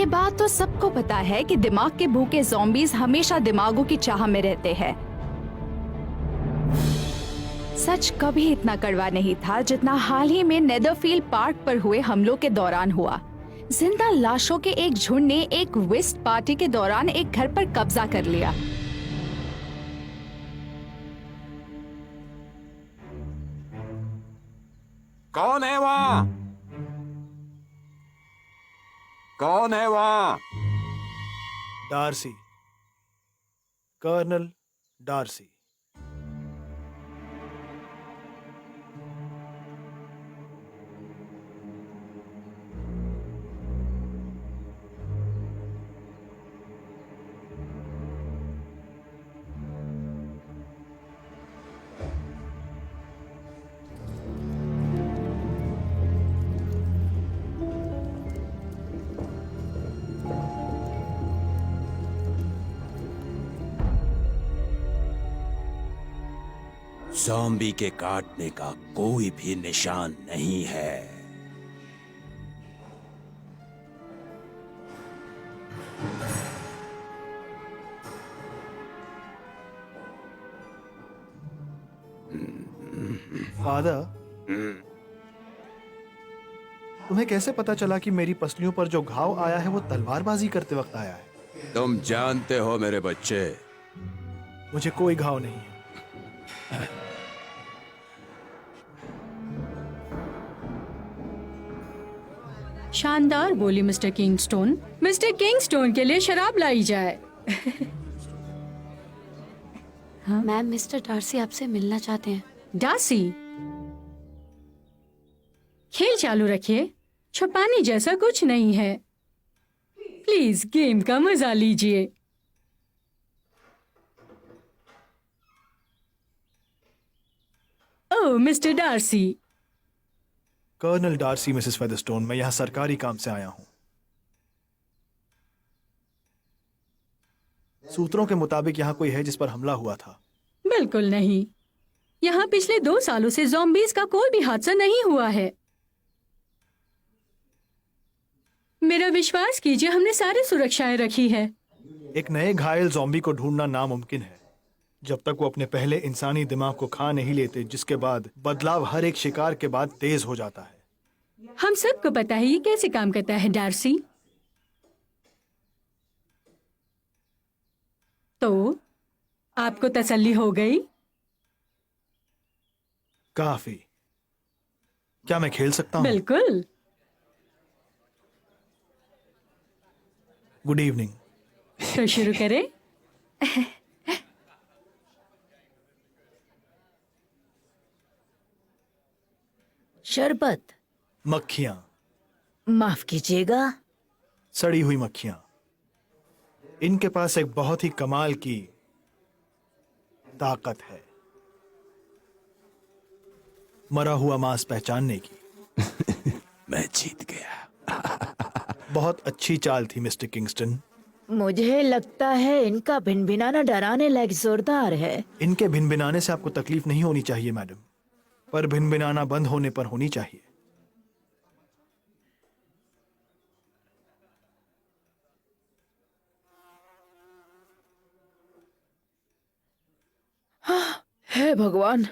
ये बात तो सबको पता है कि दिमाग के भूखे ज़ॉम्बीज़ हमेशा दिमागों की चाह में रहते हैं। सच कभी इतना कड़वा नहीं था जितना हाल ही में नेदरफील्ड पार्क पर हुए हमलों के दौरान हुआ। जिंदा लाशों के एक झुंड ने एक विस्ट पार्टी के दौरान एक घर पर कब्जा कर लिया। कौन है वहाँ? कौन है वहाँ? Darcy, colonel Darcy. ज़ॉम्बी के काटने का कोई भी निशान नहीं है। फादर, तुम्हें कैसे पता चला कि मेरी पसलियों पर जो घाव आया है वो तलवारबाजी करते वक्त आया है? तुम जानते हो मेरे बच्चे, मुझे कोई घाव नहीं है। शानदार बोली मिस्टर किंगस्टोन। मिस्टर किंगस्टोन के लिए शराब लाई जाए। मैम, मिस्टर डार्सी आपसे मिलना चाहते हैं। डार्सी, खेल चालू रखिए, छुपाने जैसा कुछ नहीं है। प्लीज गेम का मजा लीजिए। Oh mister Darcy. Colonel Darcy, missus Featherstone, मैं यहाँ सरकारी काम से आया हूँ। सूत्रों के मुताबिक यहाँ कोई है जिस पर हमला हुआ था। बिल्कुल नहीं, यहाँ पिछले 2 सालों से ज़ॉम्बीज का कोई भी हादसा नहीं हुआ है। मेरा विश्वास कीजिए, हमने सारी सुरक्षाएं रखी है। एक नए घायल ज़ॉम्बी को ढूंढना नामुमकिन है जब तक वो अपने पहले इंसानी दिमाग को खा नहीं लेते, जिसके बाद बदलाव हर एक शिकार के बाद तेज हो जाता है। हम सबको पता है ये कैसे काम करता है डार्सी। तो आपको तसल्ली हो गई? काफी। क्या मैं खेल सकता हूँ? बिल्कुल। Good evening. तो शुरू करें। शरबत। मक्खियाँ। माफ कीजिएगा। सड़ी हुई मक्खियाँ। इनके पास एक बहुत ही कमाल की ताकत है, मरा हुआ मांस पहचानने की। मैं जीत गया। बहुत अच्छी चाल थी मिस्टर किंगस्टन। मुझे लगता है इनका भिनभिनाना डराने लायक जोरदार है। इनके भिनभिनाने से आपको तकलीफ नहीं होनी चाहिए मैडम, पर भिनभिनाना बंद होने पर होनी चाहिए। हे भगवान।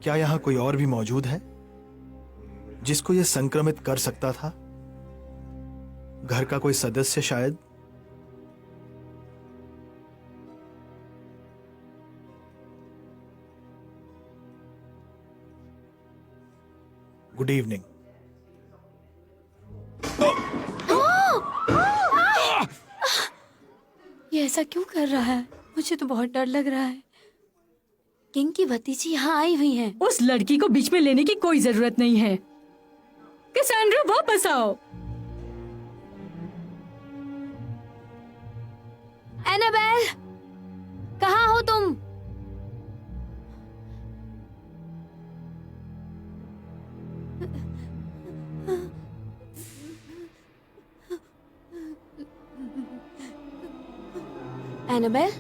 क्या यहाँ कोई और भी मौजूद है जिसको यह संक्रमित कर सकता था? घर का कोई सदस्य शायद? Good evening. ये ऐसा क्यों कर रहा है? मुझे तो बहुत डर लग रहा है। किंग की भतीजी यहाँ आई हुई है। उस लड़की को बीच में लेने की कोई जरूरत नहीं है। कैसेंड्रा वापस आओ। एनाबेल, कहाँ हो तुम? Annabelle,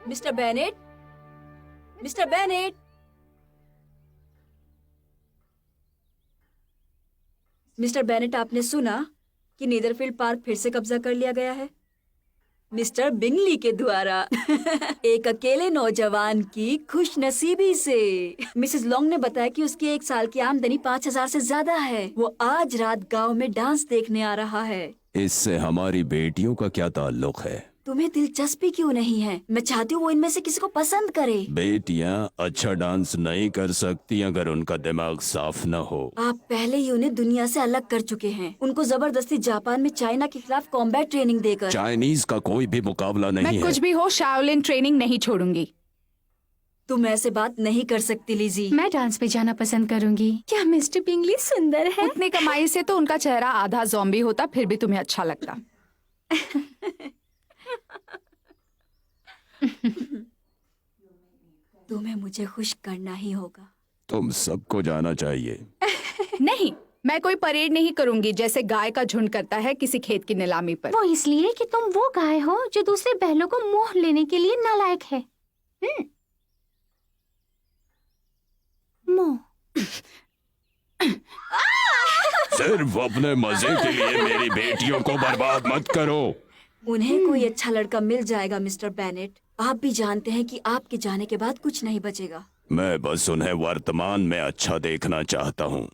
mister Bennet, mister Bennet, mister Bennet, आपने सुना कि नीदरफील्ड पार्क फिर से कब्जा कर लिया गया है मिस्टर बिंगली के द्वारा। एक अकेले नौजवान की खुशनसीबी से। मिसेस लॉन्ग ने बताया कि उसकी एक साल की आमदनी 5,000 से ज्यादा है। वो आज रात गांव में डांस देखने आ रहा है। इससे हमारी बेटियों का क्या ताल्लुक है? तुम्हें दिलचस्पी क्यों नहीं है? मैं चाहती हूँ वो इनमें से किसी को पसंद करे। बेटियां अच्छा डांस नहीं कर सकती अगर उनका दिमाग साफ न हो। आप पहले ही उन्हें दुनिया से अलग कर चुके हैं, उनको जबरदस्ती जापान में चाइना के खिलाफ कॉम्बैट ट्रेनिंग देकर। चाइनीज का कोई भी मुकाबला नहीं मैं है। कुछ भी हो शाओलिन ट्रेनिंग नहीं छोड़ूंगी। तुम ऐसे बात नहीं कर सकती लीजी। मैं डांस पे जाना पसंद करूंगी। क्या मिस्टर बिंगली सुंदर है? उतनी कमाई से तो उनका चेहरा आधा ज़ॉम्बी होता, फिर भी तुम्हें अच्छा लगता। तुम्हें मुझे खुश करना ही होगा। तुम सबको जाना चाहिए। नहीं, मैं कोई परेड नहीं करूंगी जैसे गाय का झुंड करता है किसी खेत की नीलामी पर। वो इसलिए कि तुम वो गाय हो जो दूसरे बैलों को मोह लेने के लिए नालायक है। मोह। सिर्फ अपने मजे के लिए मेरी बेटियों को बर्बाद मत करो। उन्हें कोई अच्छा लड़का मिल जाएगा मिस्टर बेनेट। आप भी जानते हैं कि आपके जाने के बाद कुछ नहीं बचेगा। मैं बस उन्हें वर्तमान में अच्छा देखना चाहता हूँ।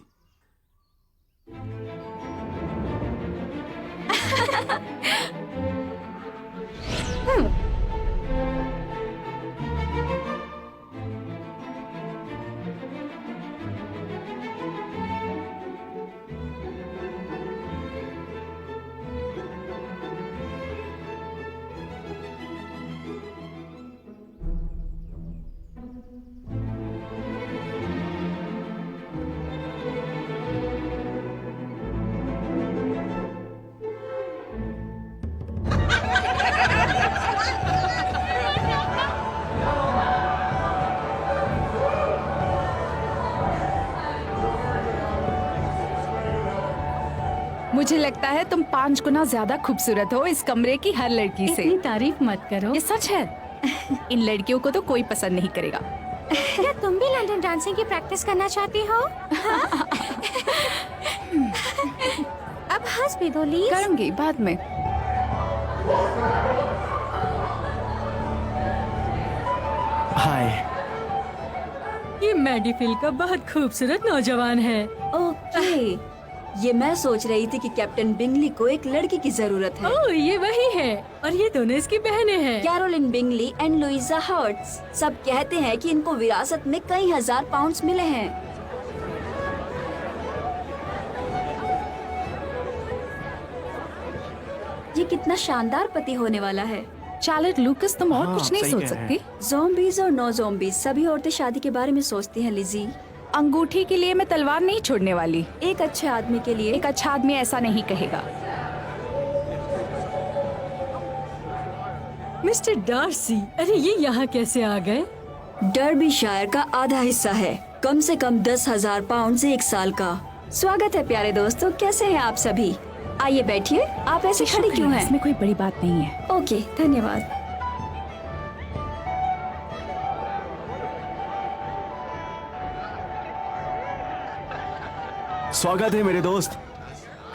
मुझे लगता है तुम 5 गुना ज्यादा खूबसूरत हो इस कमरे की हर लड़की से। इतनी तारीफ मत करो। ये सच है। इन लड़कियों को तो कोई पसंद नहीं करेगा। क्या तुम भी लंदन डांसिंग की प्रैक्टिस करना चाहती हो? अब हंस भी दो लीज। करूंगी बाद में। हाय। ये मैडीफिल का बहुत खूबसूरत नौजवान है। ओके, ये मैं सोच रही थी कि कैप्टन बिंगली को एक लड़की की जरूरत है। ओह, ये वही है और ये दोनों इसकी बहनें हैं। कैरोलिन बिंगली एंड लुइजा हर्ट्स। सब कहते हैं कि इनको विरासत में कई हजार पाउंड्स मिले हैं। ये कितना शानदार पति होने वाला है। चार्लेट लूकस, तुम और हाँ, कुछ नहीं सही सोच कह रहे सकती? ज़ॉम्बीज़ और नो ज़ॉम्बीज़, सभी औरतें शादी के बारे में सोचती हैं लिजी। अंगूठी के लिए मैं तलवार नहीं छोड़ने वाली। एक अच्छे आदमी के लिए एक अच्छा आदमी ऐसा नहीं कहेगा। मिस्टर डार्सी, अरे ये यहाँ कैसे आ गए? डर्बीशायर का आधा हिस्सा है, कम से कम 10,000 पाउंड 1 साल का। स्वागत है प्यारे दोस्तों, कैसे हैं आप सभी? आइए बैठिए। आप ऐसे खड़ी क्यों हैं? इसमें कोई बड़ी बात नहीं है। ओके, धन्यवाद। स्वागत है मेरे दोस्त।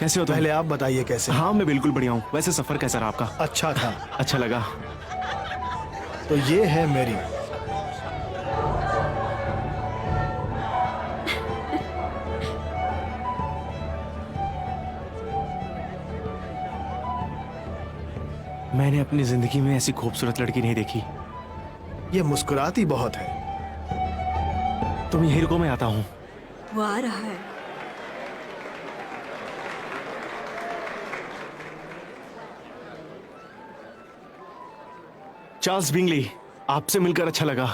कैसे हो तुम? पहले आप बताइए कैसे? हाँ, मैं बिल्कुल बढ़िया हूँ। वैसे सफर कैसा रहा आपका? अच्छा था। अच्छा लगा। तो ये है मेरी। मैंने अपनी जिंदगी में ऐसी खूबसूरत लड़की नहीं देखी। ये मुस्कुराती बहुत है। तुम यही रुको, मैं आता हूँ। वो आ रहा है। चार्ल्स बिंगली, आपसे मिलकर अच्छा लगा।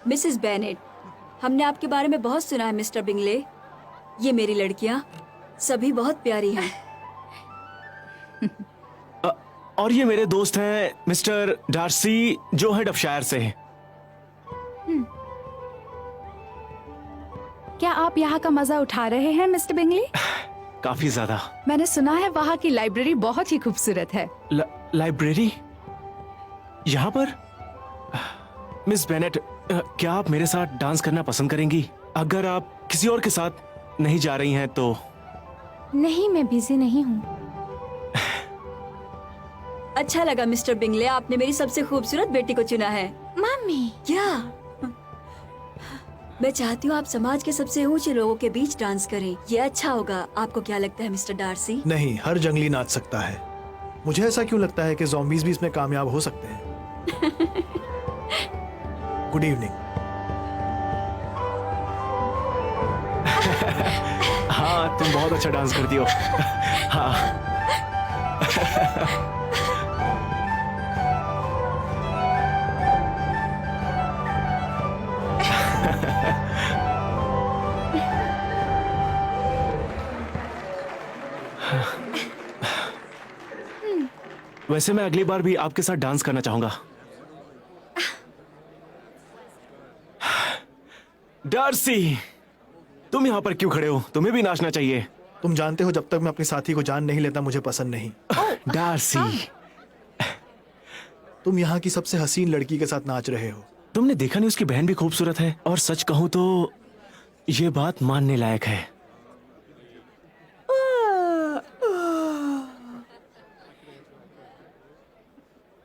मिसेस बेनेट, हमने आपके बारे में बहुत सुना है मिस्टर बिंगले। ये मेरी लड़कियाँ सभी बहुत प्यारी हैं। और ये मेरे दोस्त हैं मिस्टर डार्सी, जो है डफशायर से। क्या आप यहाँ का मजा उठा रहे हैं मिस्टर बिंगली? काफी ज्यादा। मैंने सुना है वहाँ की लाइब्रेरी बहुत ही खूबसूरत है। लाइब्रेरी? यहाँ पर? मिस बेनेट, क्या आप मेरे साथ डांस करना पसंद करेंगी? अगर आप किसी और के साथ नहीं जा रही हैं तो। नहीं, मैं बिजी नहीं हूँ। अच्छा लगा मिस्टर बिंगले, आपने मेरी सबसे खूबसूरत बेटी को चुना है। मम्मी, क्या? मैं चाहती हूँ आप समाज के सबसे ऊंचे लोगों के बीच डांस करें। ये अच्छा होगा। आपको क्या लगता है मिस्टर डार्सी? नहीं, हर जंगली नाच सकता है। मुझे ऐसा क्यों लगता है कि ज़ॉम्बीज़ भी इसमें कामयाब हो सकते हैं। Good evening. हाँ, तुम बहुत अच्छा डांस करती हो। हाँ। वैसे मैं अगली बार भी आपके साथ डांस करना चाहूंगा। डार्सी, तुम यहाँ पर क्यों खड़े हो? तुम्हें भी नाचना चाहिए। तुम जानते हो, जब तक मैं अपने साथी को जान नहीं लेता मुझे पसंद नहीं। डार्सी, तुम यहाँ की सबसे हसीन लड़की के साथ नाच रहे हो। तुमने देखा नहीं उसकी बहन भी खूबसूरत है? और सच कहूं तो ये बात मानने लायक है।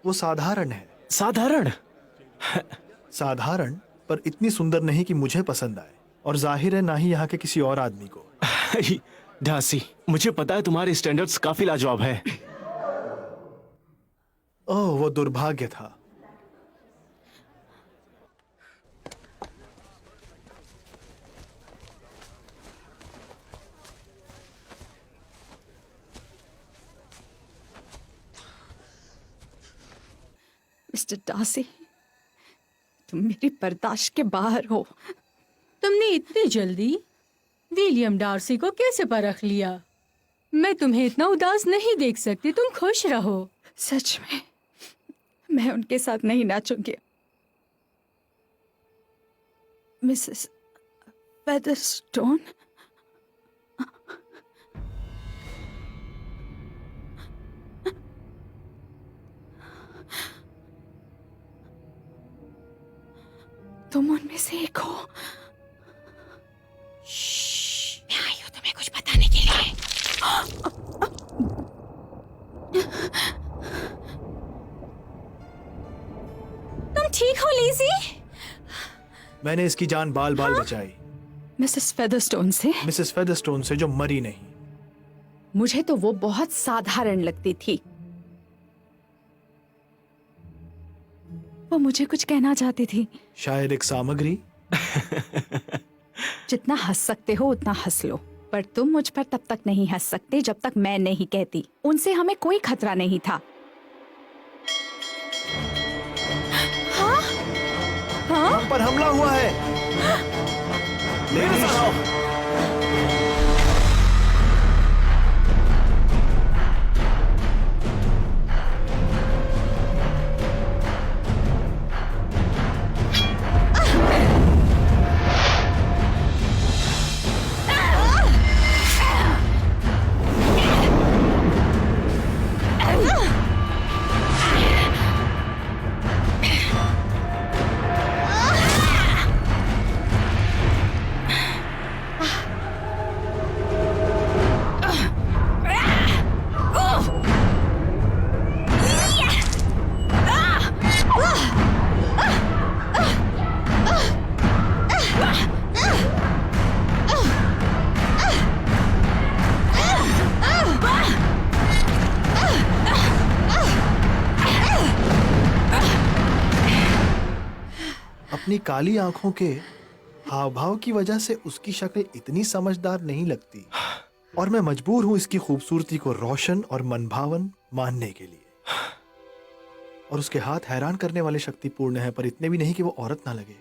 वो साधारण है। साधारण? साधारण पर इतनी सुंदर नहीं कि मुझे पसंद आए, और जाहिर है ना ही यहाँ के किसी और आदमी को। डार्सी, मुझे पता है तुम्हारे स्टैंडर्ड्स काफी लाजवाब है। ओह, वो दुर्भाग्य था। मिस्टर डार्सी, तुम मेरी बर्दाश्त के बाहर हो। तुमने इतनी जल्दी विलियम डार्सी को कैसे परख लिया? मैं तुम्हें इतना उदास नहीं देख सकती, तुम खुश रहो। सच में मैं उनके साथ नहीं नाचूंगी। मिसेस फेदरस्टोन, तुम उनमें से एक हो। मैं आई हूँ तुम्हें कुछ बताने के लिए। तुम ठीक हो लीजी? मैंने इसकी जान बाल बाल बचाई। मिसेस फेदरस्टोन से? मिसेस फेदरस्टोन से, जो मरी नहीं। मुझे तो वो बहुत साधारण लगती थी। वो मुझे कुछ कहना चाहती थी। शायद एक सामग्री। जितना हंस सकते हो उतना हंस लो, पर तुम मुझ पर तब तक नहीं हंस सकते जब तक मैं नहीं कहती। उनसे हमें कोई खतरा नहीं था। हम पर हमला हुआ है। मेरे साथ आओ। अपनी काली आंखों के हाव भाव की वजह से उसकी शक्ल इतनी समझदार नहीं लगती, और मैं मजबूर हूं इसकी खूबसूरती को रोशन और मनभावन मानने के लिए। और उसके हाथ हैरान करने वाले शक्तिपूर्ण हैं, पर इतने भी नहीं कि वो औरत ना लगे।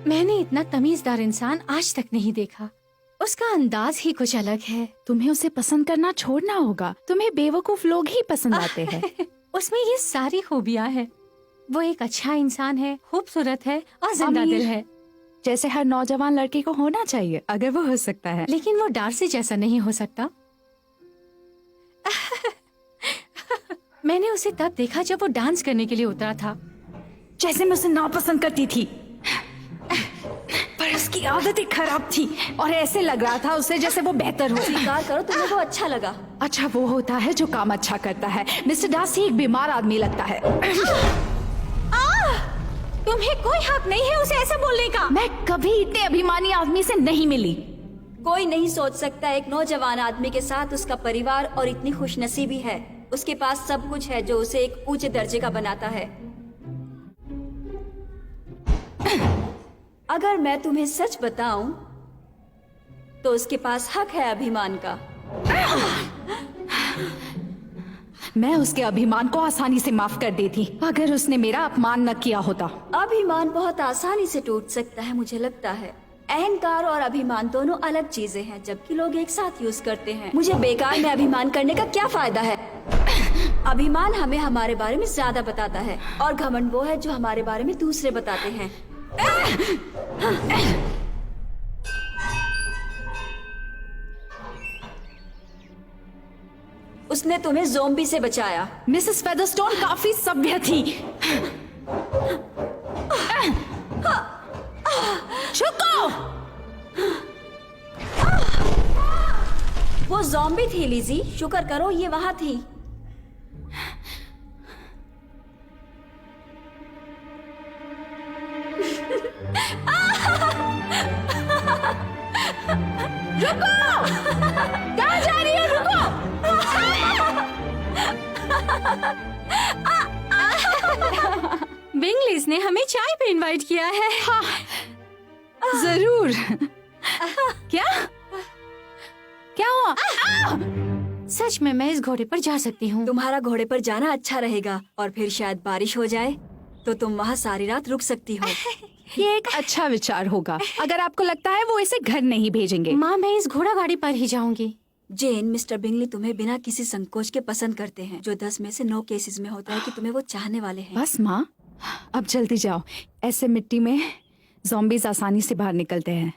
मैंने इतना तमीजदार इंसान आज तक नहीं देखा। उसका अंदाज ही कुछ अलग है। तुम्हें उसे पसंद करना छोड़ना होगा। तुम्हें बेवकूफ लोग ही पसंद आते हैं। उसमें ये सारी खूबियां हैं। वो एक अच्छा इंसान है, खूबसूरत है और जिंदा दिल है। जैसे हर नौजवान लड़की को होना चाहिए, अगर वो हो सकता है। लेकिन वो डार्सी जैसा नहीं हो सकता। मैंने उसे तब देखा जब वो डांस करने के लिए उतरा था। जैसे मैं उसे नापसंद करती थी, पर उसकी आदत ही खराब थी और ऐसे लग रहा था उसे जैसे वो बेहतर हो। स्वीकार करो, तुम्हें वो अच्छा लगा। अच्छा वो होता है जो काम अच्छा करता है। मिस्टर डार्सी एक बीमार आदमी लगता है। तुम्हें कोई हक नहीं है उसे ऐसा बोलने का। मैं कभी इतने अभिमानी आदमी से नहीं मिली। कोई नहीं सोच सकता एक नौजवान आदमी के साथ उसका परिवार और इतनी खुशनसीबी है। उसके पास सब कुछ है जो उसे एक ऊंचे दर्जे का बनाता है। अगर मैं तुम्हें सच बताऊं तो उसके पास हक है अभिमान का। मैं उसके अभिमान को आसानी से माफ कर देती अगर उसने मेरा अपमान न किया होता। अभिमान बहुत आसानी से टूट सकता है, मुझे लगता है। अहंकार और अभिमान दोनों अलग चीजें हैं, जबकि लोग एक साथ यूज करते हैं। मुझे बेकार में अभिमान करने का क्या फायदा है? अभिमान हमें हमारे बारे में ज्यादा बताता है और घमंड वो है जो हमारे बारे में दूसरे बताते हैं। उसने तुम्हें ज़ोंबी से बचाया। मिसेस फेदरस्टोन काफी सभ्य थी। वो जॉम्बी थी लिजी, शुक्र करो ये वहाँ थी। कहाँ जा रही हो? रुको! बिंगलिस ने हमें चाय पे इनवाइट किया है। जरूर। क्या क्या हुआ? सच में मैं इस घोड़े पर जा सकती हूँ। तुम्हारा घोड़े पर जाना अच्छा रहेगा, और फिर शायद बारिश हो जाए तो तुम वहाँ सारी रात रुक सकती हो। ये एक अच्छा विचार होगा अगर आपको लगता है वो इसे घर नहीं भेजेंगे। माँ, मैं इस घोड़ा गाड़ी पर ही जाऊंगी। जेन, मिस्टर बिंगली तुम्हें बिना किसी संकोच के पसंद करते हैं, जो 10 में से 9 केसेस में होता है कि तुम्हें वो चाहने वाले हैं। बस माँ, अब जल्दी जाओ। ऐसे मिट्टी में ज़ॉम्बीज़ आसानी से बाहर निकलते हैं।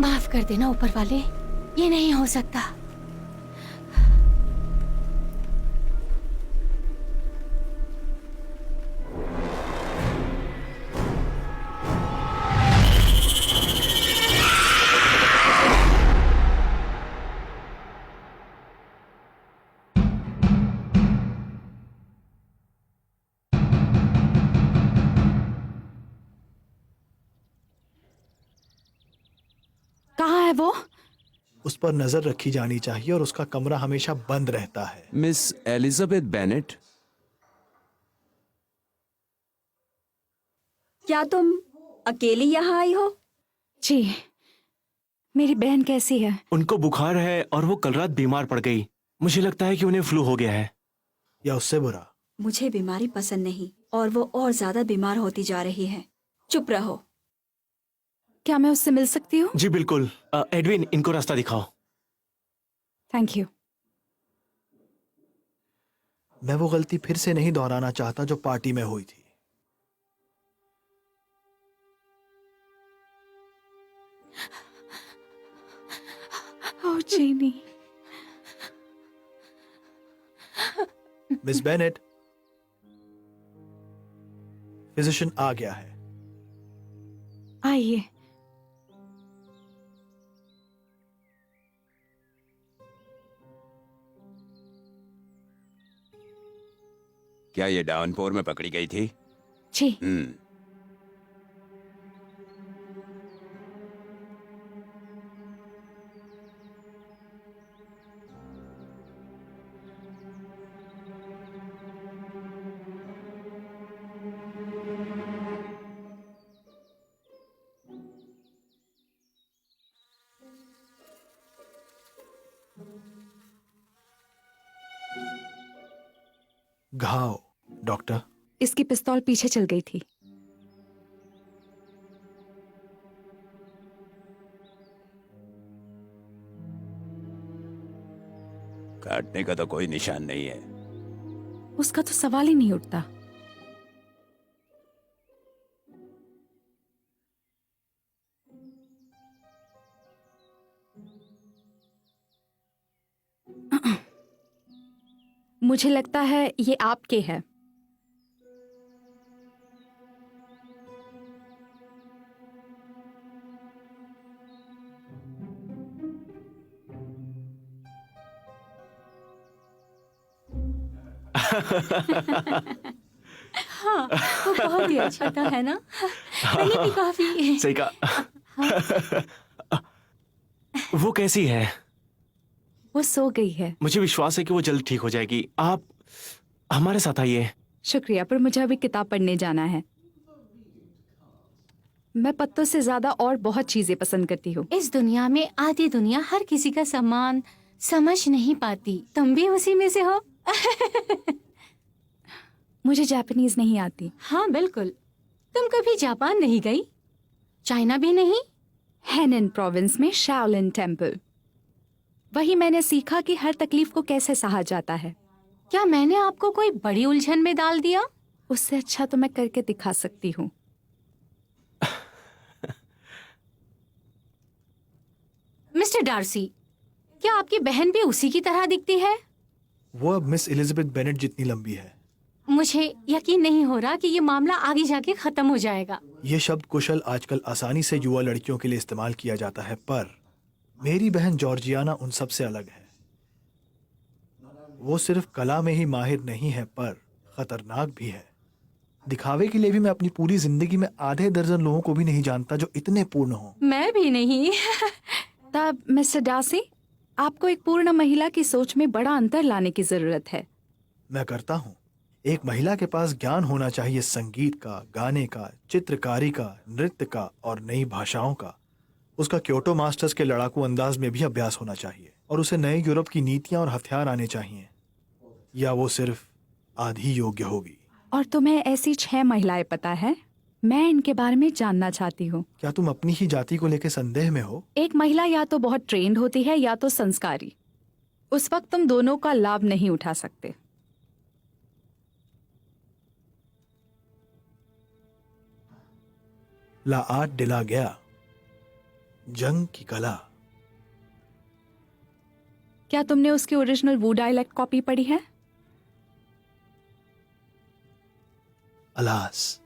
माफ कर देना ऊपर वाले, ये नहीं हो सकता। कहाँ है वो? उस पर नजर रखी जानी चाहिए और उसका कमरा हमेशा बंद रहता है। मिस एलिजाबेथ बेनेट, क्या तुम अकेली यहाँ आई हो? जी, मेरी बहन कैसी है? उनको बुखार है और वो कल रात बीमार पड़ गई। मुझे लगता है कि उन्हें फ्लू हो गया है। या उससे बुरा। मुझे बीमारी पसंद नहीं, और वो और ज्यादा बीमार होती जा रही है। चुप रहो। क्या मैं उससे मिल सकती हूँ? जी बिल्कुल। एडविन, इनको रास्ता दिखाओ। Thank you. मैं वो गलती फिर से नहीं दोहराना चाहता जो पार्टी में हुई थी। ओह जेनी। मिस बेनेट, फिजिशियन आ गया है। आइए। क्या ये डाउनपोर में पकड़ी गई थी? जी। घाव, डॉक्टर। इसकी पिस्तौल पीछे चल गई थी। काटने का तो कोई निशान नहीं है। उसका तो सवाल ही नहीं उठता। मुझे लगता है ये आपके है। हाँ, वो बहुत ही अच्छा था, है ना? मैंने भी काफी। सही कहा। वो कैसी है? वो सो गई है। मुझे विश्वास है कि वो जल्द ठीक हो जाएगी। आप हमारे साथ आइए। शुक्रिया, पर मुझे अभी किताब पढ़ने जाना है। मैं पत्तों से ज्यादा और बहुत चीजें पसंद करती हूँ। इस दुनिया में आधी दुनिया हर किसी का सम्मान समझ नहीं पाती। तुम भी उसी में से हो। मुझे जापानीज नहीं आती। हाँ बिल्कुल। तुम कभी जापान नहीं गई? चाइना भी नहीं? हेनन प्रोविंस में शाओलिन टेम्पल। वही मैंने सीखा कि हर तकलीफ को कैसे सहा जाता है। क्या मैंने आपको कोई बड़ी उलझन में डाल दिया? उससे अच्छा तो मैं करके दिखा सकती हूँ। मिस्टर डार्सी, क्या आपकी बहन भी उसी की तरह दिखती है? वो अब मिस एलिजाबेथ बेनेट जितनी लंबी है। मुझे यकीन नहीं हो रहा कि ये मामला आगे जाके खत्म हो जाएगा। ये शब्द कुशल आजकल आसानी से युवा लड़कियों के लिए इस्तेमाल किया जाता है, पर मेरी बहन जॉर्जियाना उन सब से अलग है। वो सिर्फ कला में ही माहिर नहीं है, पर खतरनाक भी है। दिखावे के लिए भी मैं अपनी पूरी जिंदगी में आधे दर्जन लोगों को भी नहीं जानता जो इतने पूर्ण हों। मैं भी नहीं। तब मिस्टर डार्सी, आपको एक पूर्ण महिला की सोच में बड़ा अंतर लाने की जरूरत है। मैं करता हूँ। एक महिला के पास ज्ञान होना चाहिए संगीत का, गाने का, चित्रकारी का, नृत्य का और नई भाषाओं का। उसका क्योटो मास्टर्स के लड़ाकू अंदाज में भी अभ्यास होना चाहिए और उसे नए यूरोप की नीतियां और हथियार आने चाहिए, या वो सिर्फ आधी योग्य होगी। और तुम्हें ऐसी 6 महिलाएं पता है? मैं इनके बारे में जानना चाहती हूँ। क्या तुम अपनी ही जाति को लेकर संदेह में हो? एक महिला या तो बहुत ट्रेंड होती है या तो संस्कारी। उस वक्त तुम दोनों का लाभ नहीं उठा सकते। ला आर्ट डे ला गया, जंग की कला। क्या तुमने उसकी ओरिजिनल वू डायलेक्ट कॉपी पढ़ी है? अलास,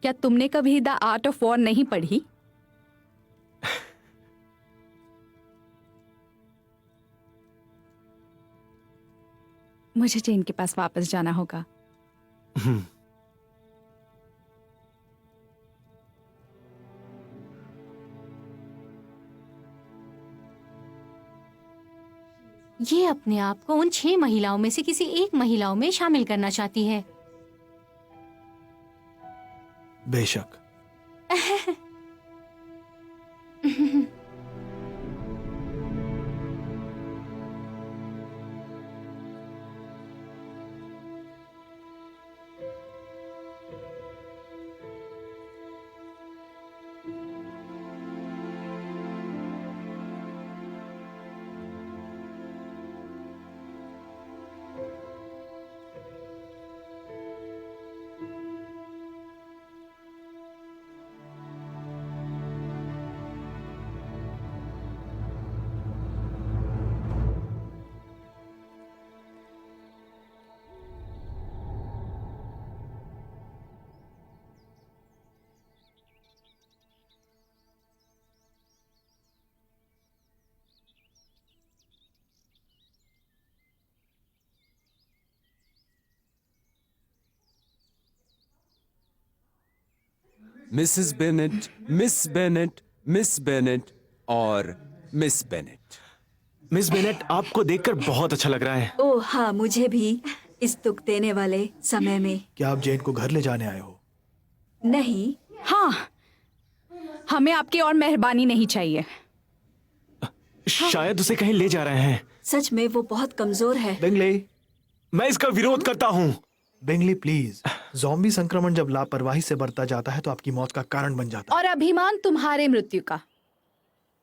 क्या तुमने कभी द आर्ट ऑफ वॉर नहीं पढ़ी? मुझे जेन के पास वापस जाना होगा। ये अपने आप को उन 6 महिलाओं में से किसी एक महिलाओं में शामिल करना चाहती है। बेशक। Mrs Bennett, miss Bennett, miss Bennett और मिस बेनेट। मिस बेनेट, आपको देखकर बहुत अच्छा लग रहा है। ओह हाँ, मुझे भी इस दुख देने वाले समय में। क्या आप जेन को घर ले जाने आए हो? नहीं, हाँ, हमें आपकी और मेहरबानी नहीं चाहिए। शायद उसे कहीं ले जा रहे हैं। सच में वो बहुत कमजोर है। बिंगली, मैं इसका विरोध करता हूँ। Bingley please. ज़ॉम्बी संक्रमण जब लापरवाही से बढ़ता जाता है तो आपकी मौत का कारण बन जाता है। और अभिमान तुम्हारे मृत्यु का।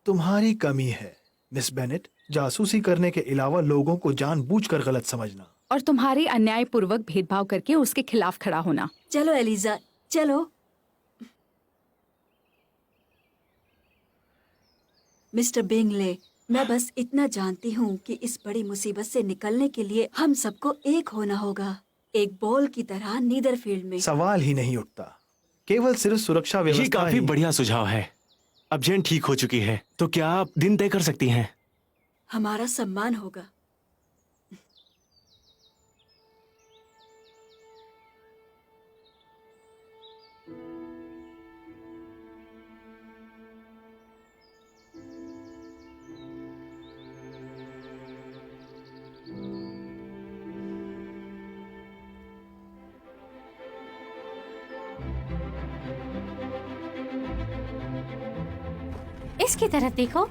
तुम्हारी कमी है मिस बेनेट, जासूसी करने के अलावा लोगों को जानबूझकर गलत समझना। और तुम्हारे अन्यायपूर्वक भेदभाव करके उसके खिलाफ खड़ा होना। चलो एलिजा, चलो। मिस्टर बिंगले, मैं बस इतना जानती हूँ कि इस बड़ी मुसीबत से निकलने के लिए हम सबको एक होना होगा, एक बॉल की तरह नीदरफील्ड में। सवाल ही नहीं उठता, केवल सिर्फ सुरक्षा ये व्यवस्था काफी ही। बढ़िया सुझाव है। अब जेन ठीक हो चुकी है, तो क्या आप दिन तय कर सकती हैं? हमारा सम्मान होगा। इसकी तरफ देखो,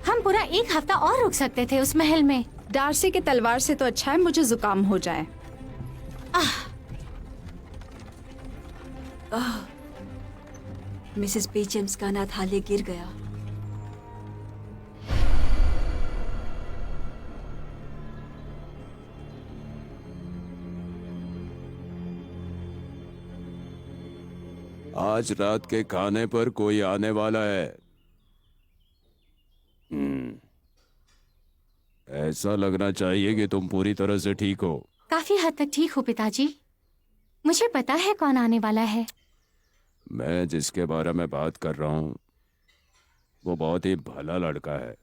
हम पूरा एक हफ्ता और रुक सकते थे उस महल में। डार्सी के तलवार से तो अच्छा है मुझे जुकाम हो जाए। मिसेस पीचम्स का अनाथालय गिर गया। आज रात के खाने पर कोई आने वाला है। ऐसा लगना चाहिए कि तुम पूरी तरह से ठीक हो। काफी हद तक ठीक हो पिताजी। मुझे पता है कौन आने वाला है। मैं जिसके बारे में बात कर रहा हूँ वो बहुत ही भला लड़का है।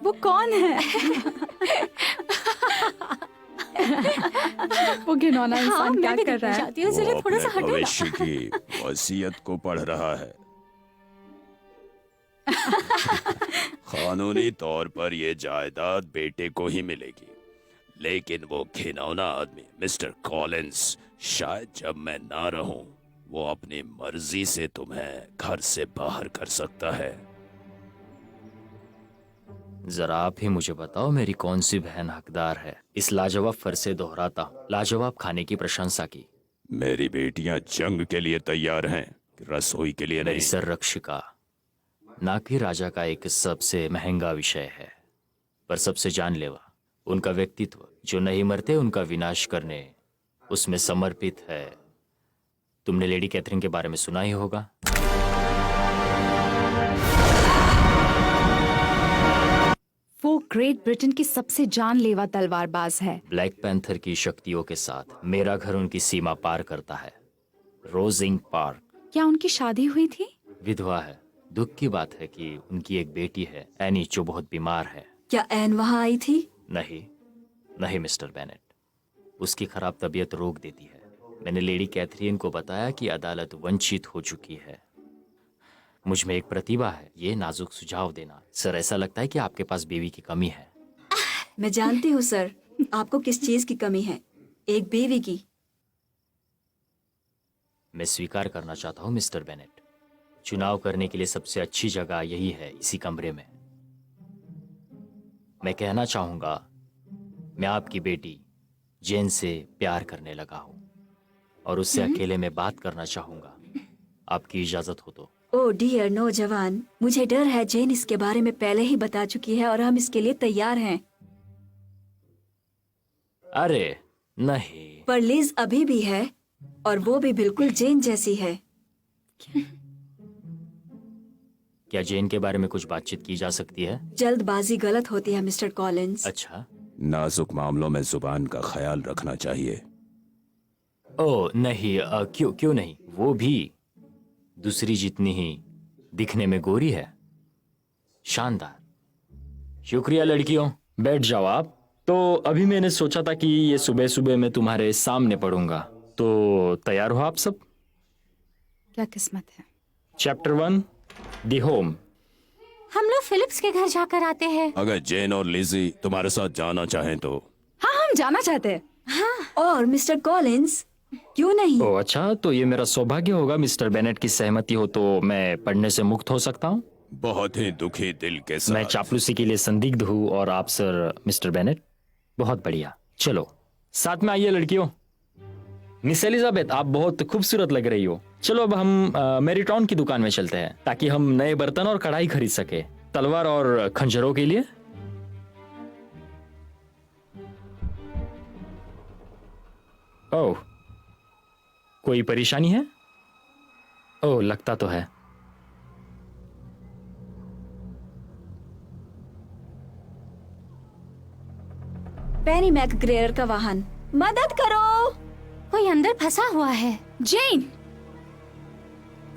वो कौन है? वो घिनौना इंसान क्या कर रहा है? वो जरा थोड़ा सा अपने हटो ना। भविष्य की वसीयत को पढ़ रहा है। कानूनी तौर पर ये जायदाद बेटे को ही मिलेगी, लेकिन वो घिनौना आदमी मिस्टर कॉलिंस शायद जब मैं ना रहूं वो अपनी मर्जी से तुम्हें घर से बाहर कर सकता है। जरा आप ही मुझे बताओ मेरी कौन सी बहन हकदार है। इस लाजवाब फर से दोहराता हूँ, लाजवाब खाने की प्रशंसा की। मेरी बेटियां जंग के लिए तैयार हैं, रसोई के लिए मेरी नहीं। संरक्षिका ना कि राजा का एक सबसे महंगा विषय है, पर सबसे जानलेवा। उनका व्यक्तित्व जो नहीं मरते उनका विनाश करने उसमें समर्पित है। तुमने लेडी कैथरीन के बारे में सुना ही होगा। वो ग्रेट ब्रिटेन की सबसे जानलेवा तलवारबाज है। ब्लैक पैंथर की शक्तियों के साथ मेरा घर उनकी सीमा पार करता है। Rousing park. क्या उनकी शादी हुई थी? विधवा है। दुख की बात है कि उनकी एक बेटी है, एनी, जो बहुत बीमार है। क्या एन वहाँ आई थी? नहीं नहीं मिस्टर बेनेट, उसकी खराब तबीयत रोक देती है। मैंने लेडी कैथरीन को बताया कि अदालत वंचित हो चुकी है। मुझ में एक प्रतिभा है, ये नाजुक सुझाव देना। सर, ऐसा लगता है कि आपके पास बीवी की कमी है। मैं जानती हूँ सर, आपको किस चीज की कमी है। एक बीवी की। मैं स्वीकार करना चाहता हूँ मिस्टर बेनेट, चुनाव करने के लिए सबसे अच्छी जगह यही है, इसी कमरे में। मैं कहना चाहूंगा, मैं आपकी बेटी जेन से प्यार करने लगा हूँ और उससे अकेले में बात करना चाहूंगा, आपकी इजाजत हो तो। ओ डियर नौजवान, मुझे डर है जेन इसके बारे में पहले ही बता चुकी है और हम इसके लिए तैयार हैं। अरे नहीं। पर लिज अभी भी है और वो भी बिल्कुल जेन जैसी है। क्या जेन के बारे में कुछ बातचीत की जा सकती है? जल्दबाजी गलत होती है मिस्टर कॉलिंस। अच्छा। नाजुक मामलों में जुबान का ख्याल रखना चाहिए। ओ नहीं, क्यों नहीं, वो भी दूसरी जितनी ही दिखने में गोरी है। शानदार। शुक्रिया लड़कियों, बैठ जाओ आप। तो अभी मैंने सोचा था कि ये सुबह सुबह मैं तुम्हारे सामने पढ़ूंगा, तो तैयार हो आप सब? क्या किस्मत है। Chapter 1, the home. हम लोग फिलिप्स के घर जाकर आते हैं। अगर जेन और लिजी तुम्हारे साथ जाना चाहें तो। हाँ, हम जाना चाहते हैं। और मिस्टर कॉलिंस, क्यों नहीं? ओ अच्छा, तो ये मेरा सौभाग्य होगा। मिस्टर बेनेट की सहमति हो तो मैं पढ़ने से मुक्त हो सकता हूँ। बहुत ही दुखी दिल के साथ। मैं चापलूसी के लिए संदिग्ध हूँ और आप सर मिस्टर बेनेट। बहुत बढ़िया, चलो साथ में आइए लड़कियों। मिस एलिजाबेथ, आप बहुत खूबसूरत लग रही हो। चलो अब हम मेरीटॉन की दुकान में चलते हैं ताकि हम नए बर्तन और कढ़ाई खरीद सके। तलवार और खंजरों के लिए? ओह, कोई परेशानी है? ओह, लगता तो है। पेनी मैकग्रेयर का वाहन, मदद करो। कोई अंदर फंसा हुआ है। जेन,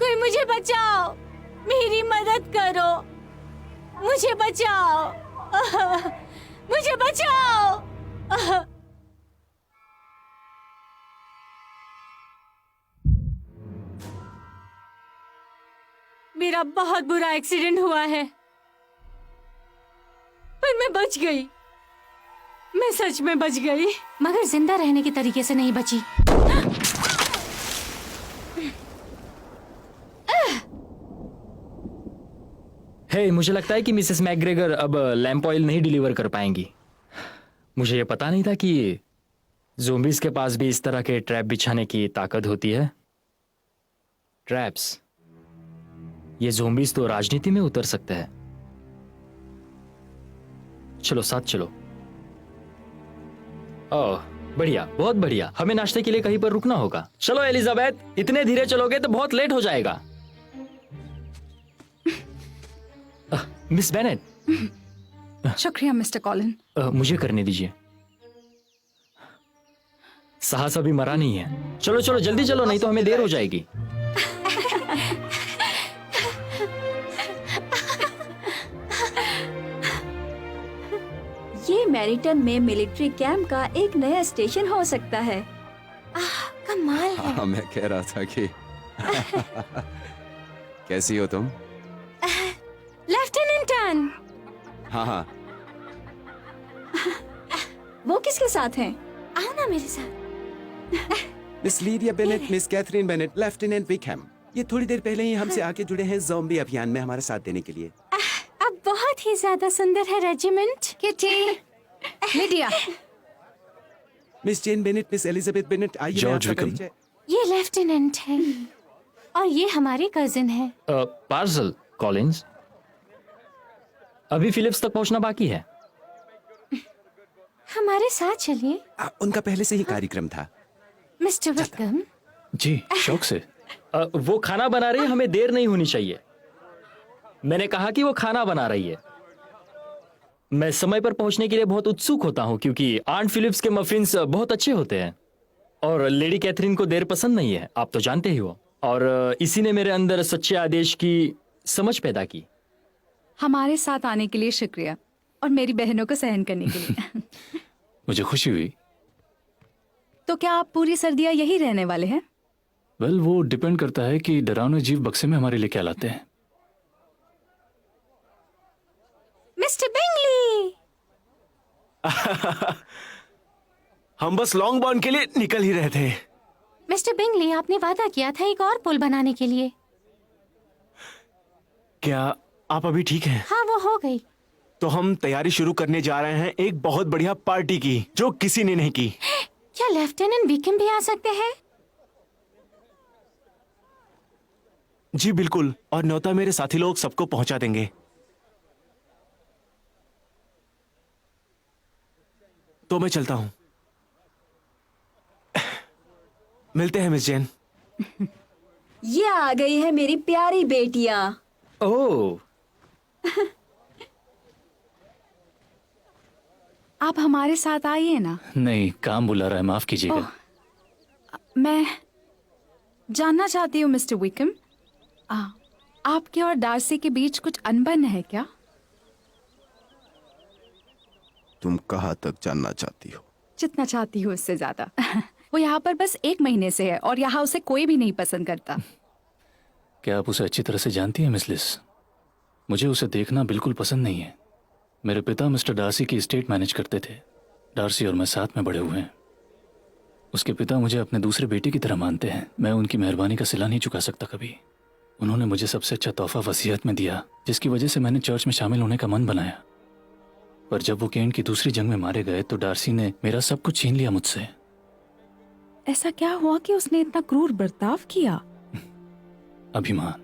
कोई मुझे बचाओ, मेरी मदद करो, मुझे बचाओ, मुझे बचाओ। मेरा बहुत बुरा एक्सीडेंट हुआ है, पर मैं बच गई। मैं सच में बच गई। मगर जिंदा रहने के तरीके से नहीं बची। हे, मुझे लगता है कि मिसेस मैकग्रेगर अब लैंप ऑयल नहीं डिलीवर कर पाएंगी। मुझे ये पता नहीं था कि ज़ोंबीज के पास भी इस तरह के ट्रैप बिछाने की ताकत होती है। ट्रैप्स। ये ज़ोंबीज तो राजनीति में उतर सकते हैं। चलो, साथ चलो। ओह, बढ़िया, बहुत बढ़िया। हमें नाश्ते के लिए कहीं पर रुकना होगा। चलो एलिजाबेथ, इतने धीरे चलोगे तो बहुत लेट हो जाएगा। Miss Bennett. शुक्रिया मिस्टर कॉलिन। मुझे करने दीजिए। साहस अभी मरा नहीं है। चलो चलो, जल्दी चलो, नहीं तो हमें देर हो जाएगी। ये मैरिटन में मिलिट्री कैंप का एक नया स्टेशन हो सकता है। कमाल है। हाँ, मैं कह रहा था कि कैसी हो तुम? लेफ्टिनेंट टन। हाँ हाँ, वो किसके साथ हैं? आओ ना मेरे साथ। Miss Lydia Bennet, miss Catherine Bennet, lieutenant Wickham. ये थोड़ी देर पहले ही हमसे आके जुड़े हैं ज़ॉम्बी अभियान में हमारा साथ देने के लिए। अब बहुत ही ज्यादा सुंदर है रेजिमेंट। किटी, लिडिया, मिस जेन बेनेट, मिस एलिजाबेथ बेनेट, आइए मैं जॉर्ज आपका विकहम। परिचय। ये लेफ्टिनेंट है और ये हमारे कजिन है। Parcel Collins. अभी फिलिप्स तक पहुंचना बाकी है। हमारे साथ चलिए उनका पहले से ही कार्यक्रम था। मिस्टर विक्रम। जी, शौक से। वो खाना बना रही है, हमें देर नहीं होनी चाहिए। मैंने कहा कि वो खाना बना रही है। मैं समय पर पहुंचने के लिए बहुत उत्सुक होता हूं क्योंकि आंट फिलिप्स के मफिन्स बहुत अच्छे होते हैं और लेडी कैथरीन को देर पसंद नहीं है, आप तो जानते ही हो। और इसी ने मेरे अंदर सच्चे आदेश की समझ पैदा की। हमारे साथ आने के लिए शुक्रिया और मेरी बहनों को सहन करने के लिए। मुझे खुशी हुई। तो क्या आप पूरी सर्दियां यही रहने वाले हैं? वेल, वो डिपेंड करता है कि डरावने जीव बक्से में हमारे लिए क्या लाते हैं। Mister Bingley. हम बस लॉन्ग बॉर्न के लिए निकल ही रहे थे। मिस्टर बिंगली, आपने वादा किया था एक और पुल बनाने के लिए। क्या आप अभी ठीक हैं? हाँ, वो हो गई। तो हम तैयारी शुरू करने जा रहे हैं एक बहुत बढ़िया पार्टी की जो किसी ने नहीं की। क्या लेफ्टिनेंट विक्रम भी आ सकते हैं? जी बिल्कुल, और न्योता मेरे साथी लोग सबको पहुंचा देंगे। तो मैं चलता हूं। मिलते हैं मिस जेन। ये आ गई है मेरी प्यारी बेटियां। ओह, आप हमारे साथ आइए ना। नहीं, काम बुला रहा है, माफ कीजिएगा। मैं जानना चाहती हूँ मिस्टर विक्रम, आपके और डार्सी के बीच कुछ अनबन है क्या? तुम कहाँ तक जानना चाहती हो? जितना चाहती हूँ उससे ज्यादा। वो यहाँ पर बस 1 महीने से है और यहाँ उसे कोई भी नहीं पसंद करता। क्या आप उसे अच्छी तरह से जानती हैं मिस लिस? मुझे उसे देखना बिल्कुल पसंद नहीं है। मेरे पिता मिस्टर डार्सी की एस्टेट मैनेज करते थे। डार्सी और मैं साथ में बड़े हुए हैं। उसके पिता मुझे अपने दूसरे बेटे की तरह मानते हैं। मैं उनकी मेहरबानी का सिला नहीं चुका सकता कभी। उन्होंने मुझे सबसे अच्छा तोहफा वसीयत में दिया, जिसकी वजह से मैंने चर्च में शामिल होने का मन बनाया। पर जब वो केंट की दूसरी जंग में मारे गए तो डार्सी ने मेरा सब कुछ छीन लिया मुझसे। ऐसा क्या हुआ कि उसने इतना क्रूर बर्ताव किया? अभिमान।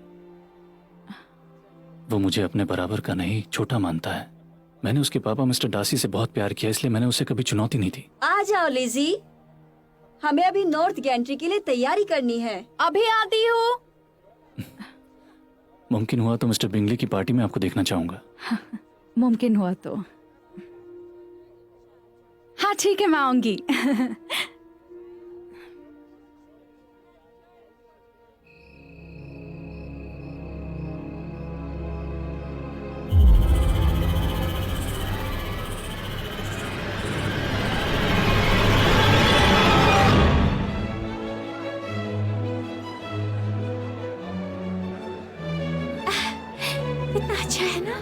वो मुझे अपने बराबर का नहीं, छोटा मानता है। मैंने उसके पापा मिस्टर डार्सी से बहुत प्यार किया, इसलिए मैंने उसे कभी चुनौती नहीं दी। आ जाओ लिजी, हमें अभी नॉर्थ गैंट्री के लिए तैयारी करनी है। अभी आती हूँ। मुमकिन हुआ तो मिस्टर बिंगली की पार्टी में आपको देखना चाहूंगा। मुमकिन हुआ तो। हाँ ठीक है, मैं आऊंगी। कितना अच्छा है ना।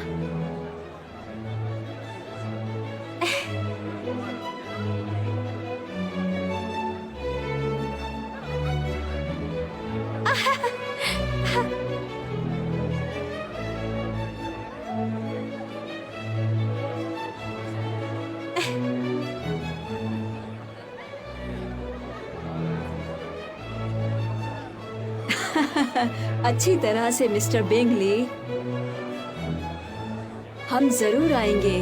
अच्छी तरह से मिस्टर बिंगली, हम जरूर आएंगे।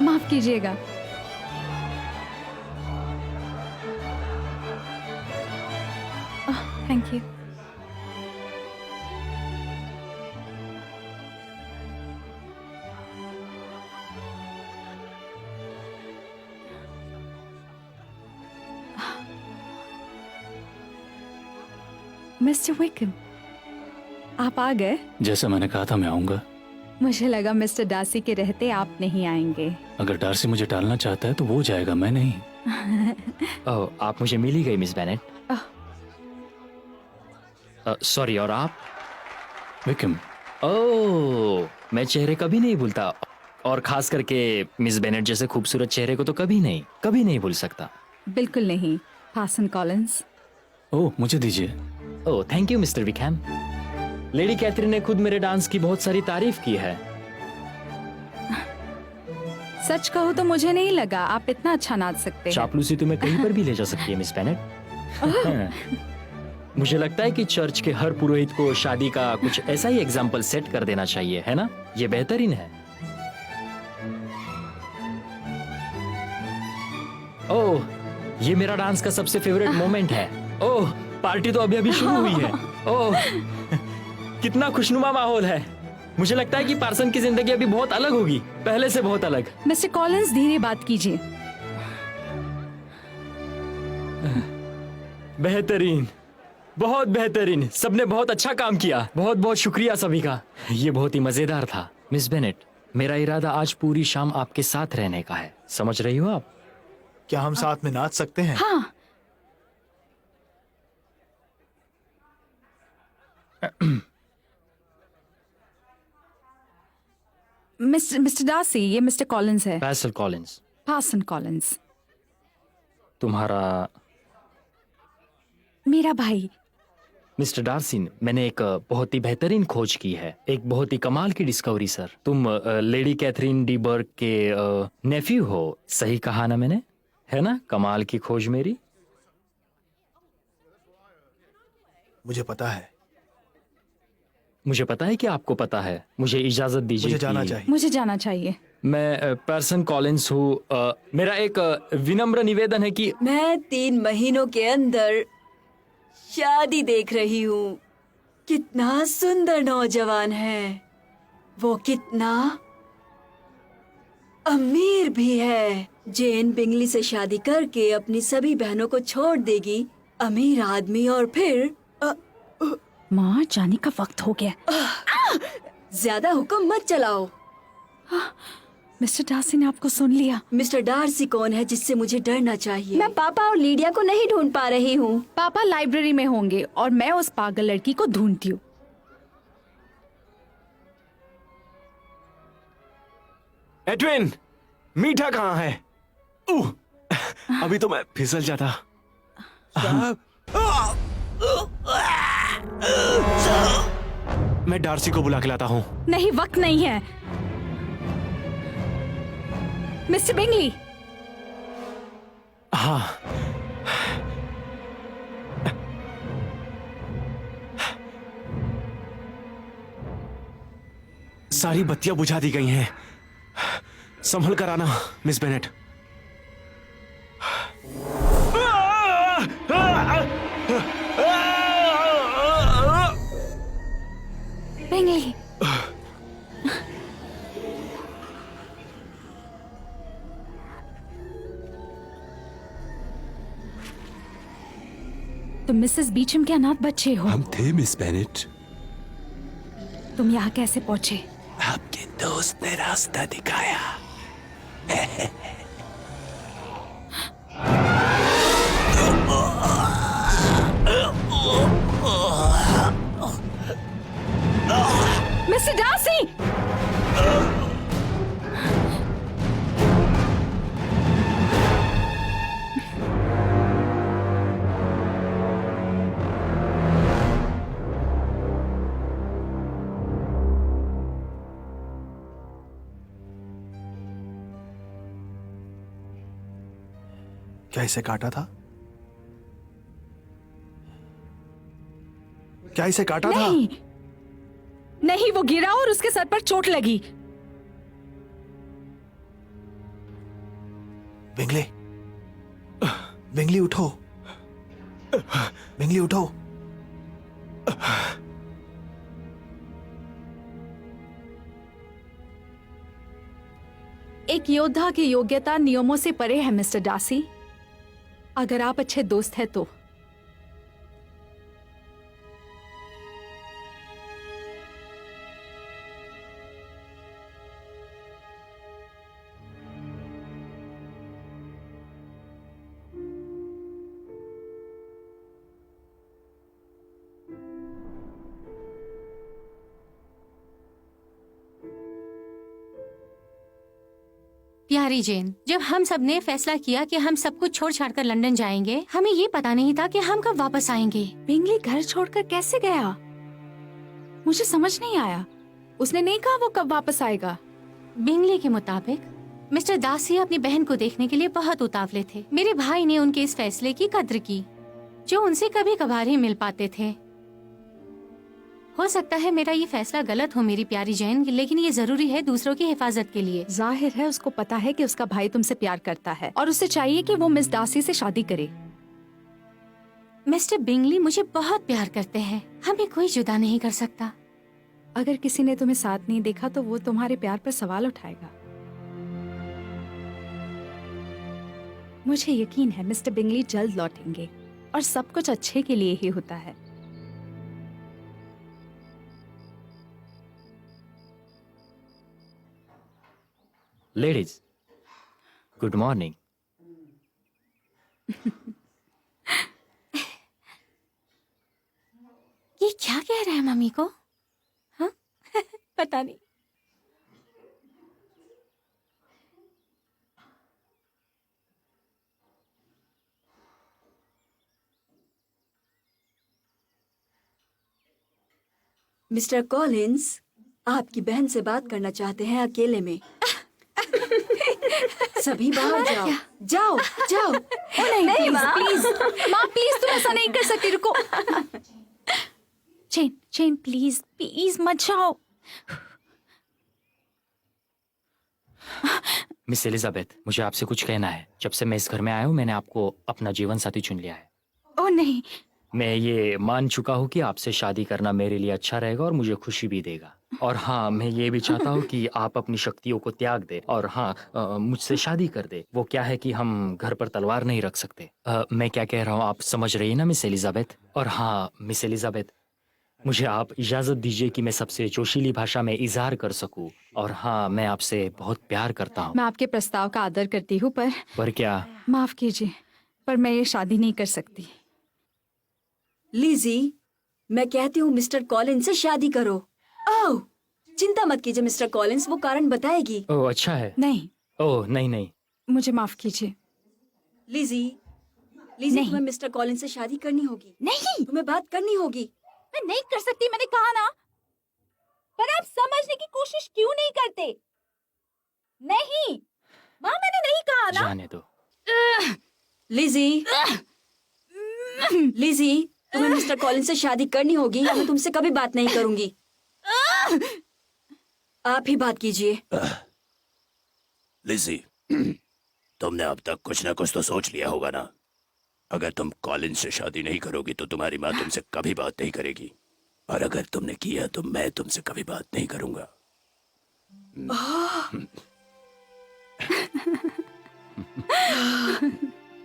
माफ कीजिएगा। Thank you. मिस्टर विकम, आप आ गए। जैसा मैंने कहा था मैं आऊंगा। मुझे लगा मिस्टर डार्सी के रहते आप नहीं आएंगे। अगर डार्सी मुझे टालना चाहता है तो वो जाएगा, मैं नहीं। ओह, आप मुझे मिल ही गई मिस बेनेट। सॉरी, और आप? विकम। ओह, मैं चेहरे कभी नहीं भूलता, और खास करके मिस बेनेट जैसे खूबसूरत चेहरे को तो कभी नहीं भूल सकता। बिल्कुल नहीं। Person Collins. ओह, मुझे दीजिए। Oh, thank you mister Wickham. Lady Catherine ने खुद मेरे डांस की बहुत सारी तारीफ की है। सच कहूँ तो मुझे नहीं लगा आप इतना अच्छा नाच सकते हैं। चापलूसी तुम्हें कहीं पर भी ले जा सकती है मिस बेनेट। मुझे लगता है कि चर्च के हर पुरोहित को शादी का कुछ ऐसा ही एग्जाम्पल सेट कर देना चाहिए, है ना? ये बेहतरीन है। ओह, ये मेरा डांस का सबसे फेवरेट मोमेंट है। ओह, पार्टी तो अभी शुरू हुई है। ओह, कितना खुशनुमा माहौल है। मुझे लगता है कि पार्सन की जिंदगी अभी बहुत अलग होगी, पहले से बहुत अलग। मिस्टर कॉलिंस, धीरे बात कीजिए। बेहतरीन, बहुत बेहतरीन। सबने बहुत अच्छा काम किया। बहुत बहुत शुक्रिया सभी का। ये बहुत ही मजेदार था। मिस बेनेट, मेरा इरादा आज पूरी शाम आपके साथ रहने का है, समझ रही हो आप? क्या हम साथ में नाच सकते हैं? हाँ। मिस्टर डार्सी, ये मिस्टर कॉलिंस है। बैसल कॉलिंस। Person Collins. तुम्हारा? मेरा भाई। मिस्टर डार्सी, मैंने एक बहुत ही बेहतरीन खोज की है, एक बहुत ही कमाल की डिस्कवरी सर। तुम लेडी कैथरीन डी बर्ग के नेफ्यू हो, सही कहा ना मैंने? है ना कमाल की खोज मेरी? मुझे पता है। मुझे पता है कि आपको पता है। मुझे इजाजत दीजिए। मुझे जाना चाहिए। मुझे जाना चाहिए। मैं पर्सन कॉलिंस हूँ। मेरा एक विनम्र निवेदन है कि मैं 3 महीनों के अंदर शादी देख रही हूँ। कितना सुंदर नौजवान है वो, कितना अमीर भी है। जेन बिंगली से शादी करके अपनी सभी बहनों को छोड़ देगी, अमीर आदमी, और फिर माँ, जाने का वक्त हो गया। ज्यादा हुक्म मत चलाओ। मिस्टर डार्सी ने आपको सुन लिया। मिस्टर डार्सी कौन है जिससे मुझे डरना चाहिए? मैं पापा और लीडिया को नहीं ढूंढ पा रही हूँ। पापा लाइब्रेरी में होंगे और मैं उस पागल लड़की को ढूंढती हूँ। एडविन, मीठा कहाँ है? अभी तो मैं फिसल जाता। मैं डार्सी को बुला के लाता हूँ। नहीं, वक्त नहीं है। मिस्टर बिंगली, हाँ, सारी बत्तियां बुझा दी गई हैं। संभल कर आना मिस बेनेट। बिंगली, तुम मिसेस बीचम के अनाथ बच्चे हो। हम थे मिस बेनेट। तुम यहाँ कैसे पहुंचे? आपके दोस्त ने रास्ता दिखाया। Mister Darcy! क्या इसे काटा था? क्या इसे काटा था? नहीं, नहीं, वो गिरा और उसके सर पर चोट लगी। बिंगली, बिंगली उठो, बिंगली उठो। एक योद्धा की योग्यता नियमों से परे है मिस्टर डार्सी। अगर आप अच्छे दोस्त हैं तो। प्यारी जेन, जब हम सब ने फैसला किया कि हम सब कुछ छोड़ छाड़ कर लंदन जाएंगे, हमें ये पता नहीं था कि हम कब वापस आएंगे। बिंगली घर छोड़कर कैसे गया? मुझे समझ नहीं आया। उसने नहीं कहा वो कब वापस आएगा। बिंगली के मुताबिक मिस्टर दासी अपनी बहन को देखने के लिए बहुत उतावले थे। मेरे भाई ने उनके इस फैसले की कद्र की, जो उनसे कभी कभार ही मिल पाते थे। हो सकता है मेरा ये फैसला गलत हो मेरी प्यारी जैन, लेकिन ये जरूरी है दूसरों की हिफाजत के लिए। जाहिर है उसको पता है कि उसका भाई तुमसे प्यार करता है और उसे चाहिए कि वो मिस डार्सी से शादी करे। मिस्टर बिंगली मुझे बहुत प्यार करते हैं, हमें कोई जुदा नहीं कर सकता। अगर किसी ने तुम्हें साथ नहीं देखा तो वो तुम्हारे प्यार पर सवाल उठाएगा। मुझे यकीन है मिस्टर बिंगली जल्द लौटेंगे और सब कुछ अच्छे के लिए ही होता है। Ladies, good morning. ये क्या कह रहा है मम्मी को? हाँ? पता नहीं। मिस्टर कॉलिंस, आपकी बहन से बात करना चाहते हैं अकेले में। सभी बाहर जाओ, जाओ, जाओ। नहीं प्लीज, माँ प्लीज, तुम ऐसा नहीं कर सकती, रुको। चेन, चेन प्लीज, प्लीज मत जाओ। मिस एलिजाबेथ, मुझे आपसे कुछ कहना है। जब से मैं इस घर में आया हूँ, मैंने आपको अपना जीवन साथी चुन लिया है। ओह नहीं, मैं ये मान चुका हूँ कि आपसे शादी करना मेरे लिए अच्छा रहेगा और मुझे खुशी भी देगा। और हाँ, मैं ये भी चाहता हूँ कि आप अपनी शक्तियों को त्याग दे और हाँ, मुझसे शादी कर दे। वो क्या है कि हम घर पर तलवार नहीं रख सकते। मैं क्या कह रहा हूँ आप समझ रही है ना मिस एलिजाबेथ? और हाँ मिस एलिजाबेथ, मुझे आप इजाजत दीजिए कि मैं सबसे जोशीली भाषा में इजहार कर सकूं। और हाँ, मैं आपसे बहुत प्यार करता हूँ। मैं आपके प्रस्ताव का आदर करती हूँ, पर क्या? माफ कीजिए, पर मैं ये शादी नहीं कर सकती। लीजी, मैं कहती हूँ मिस्टर कॉलिंस से शादी करो। ओह, चिंता मत कीजिए मिस्टर कॉलिंस, वो कारण बताएगी। ओह अच्छा है। नहीं, ओह नहीं नहीं, मुझे माफ कीजिए। लीजी, लीजी, नहीं। तुम्हें मिस्टर कॉलिंस से शादी करनी होगी। नहीं, तुम्हें बात करनी होगी। मैं नहीं कर सकती, मैंने कहा ना। पर आप समझने की कोशिश क्यों नहीं करते? नहीं, माँ मैंने नहीं कहा ना। जाने दो। लिजी, लिजी, तुम्हें मिस्टर कॉलिंस से शादी करनी होगी या मैं तुमसे कभी बात नहीं करूंगी। आप ही बात कीजिए। लिजी, तुमने अब तक कुछ ना कुछ तो सोच लिया होगा ना। अगर तुम कॉलिंस से शादी नहीं करोगी तो तुम्हारी माँ तुमसे कभी बात नहीं करेगी, और अगर तुमने किया तो मैं तुमसे कभी बात नहीं करूंगा।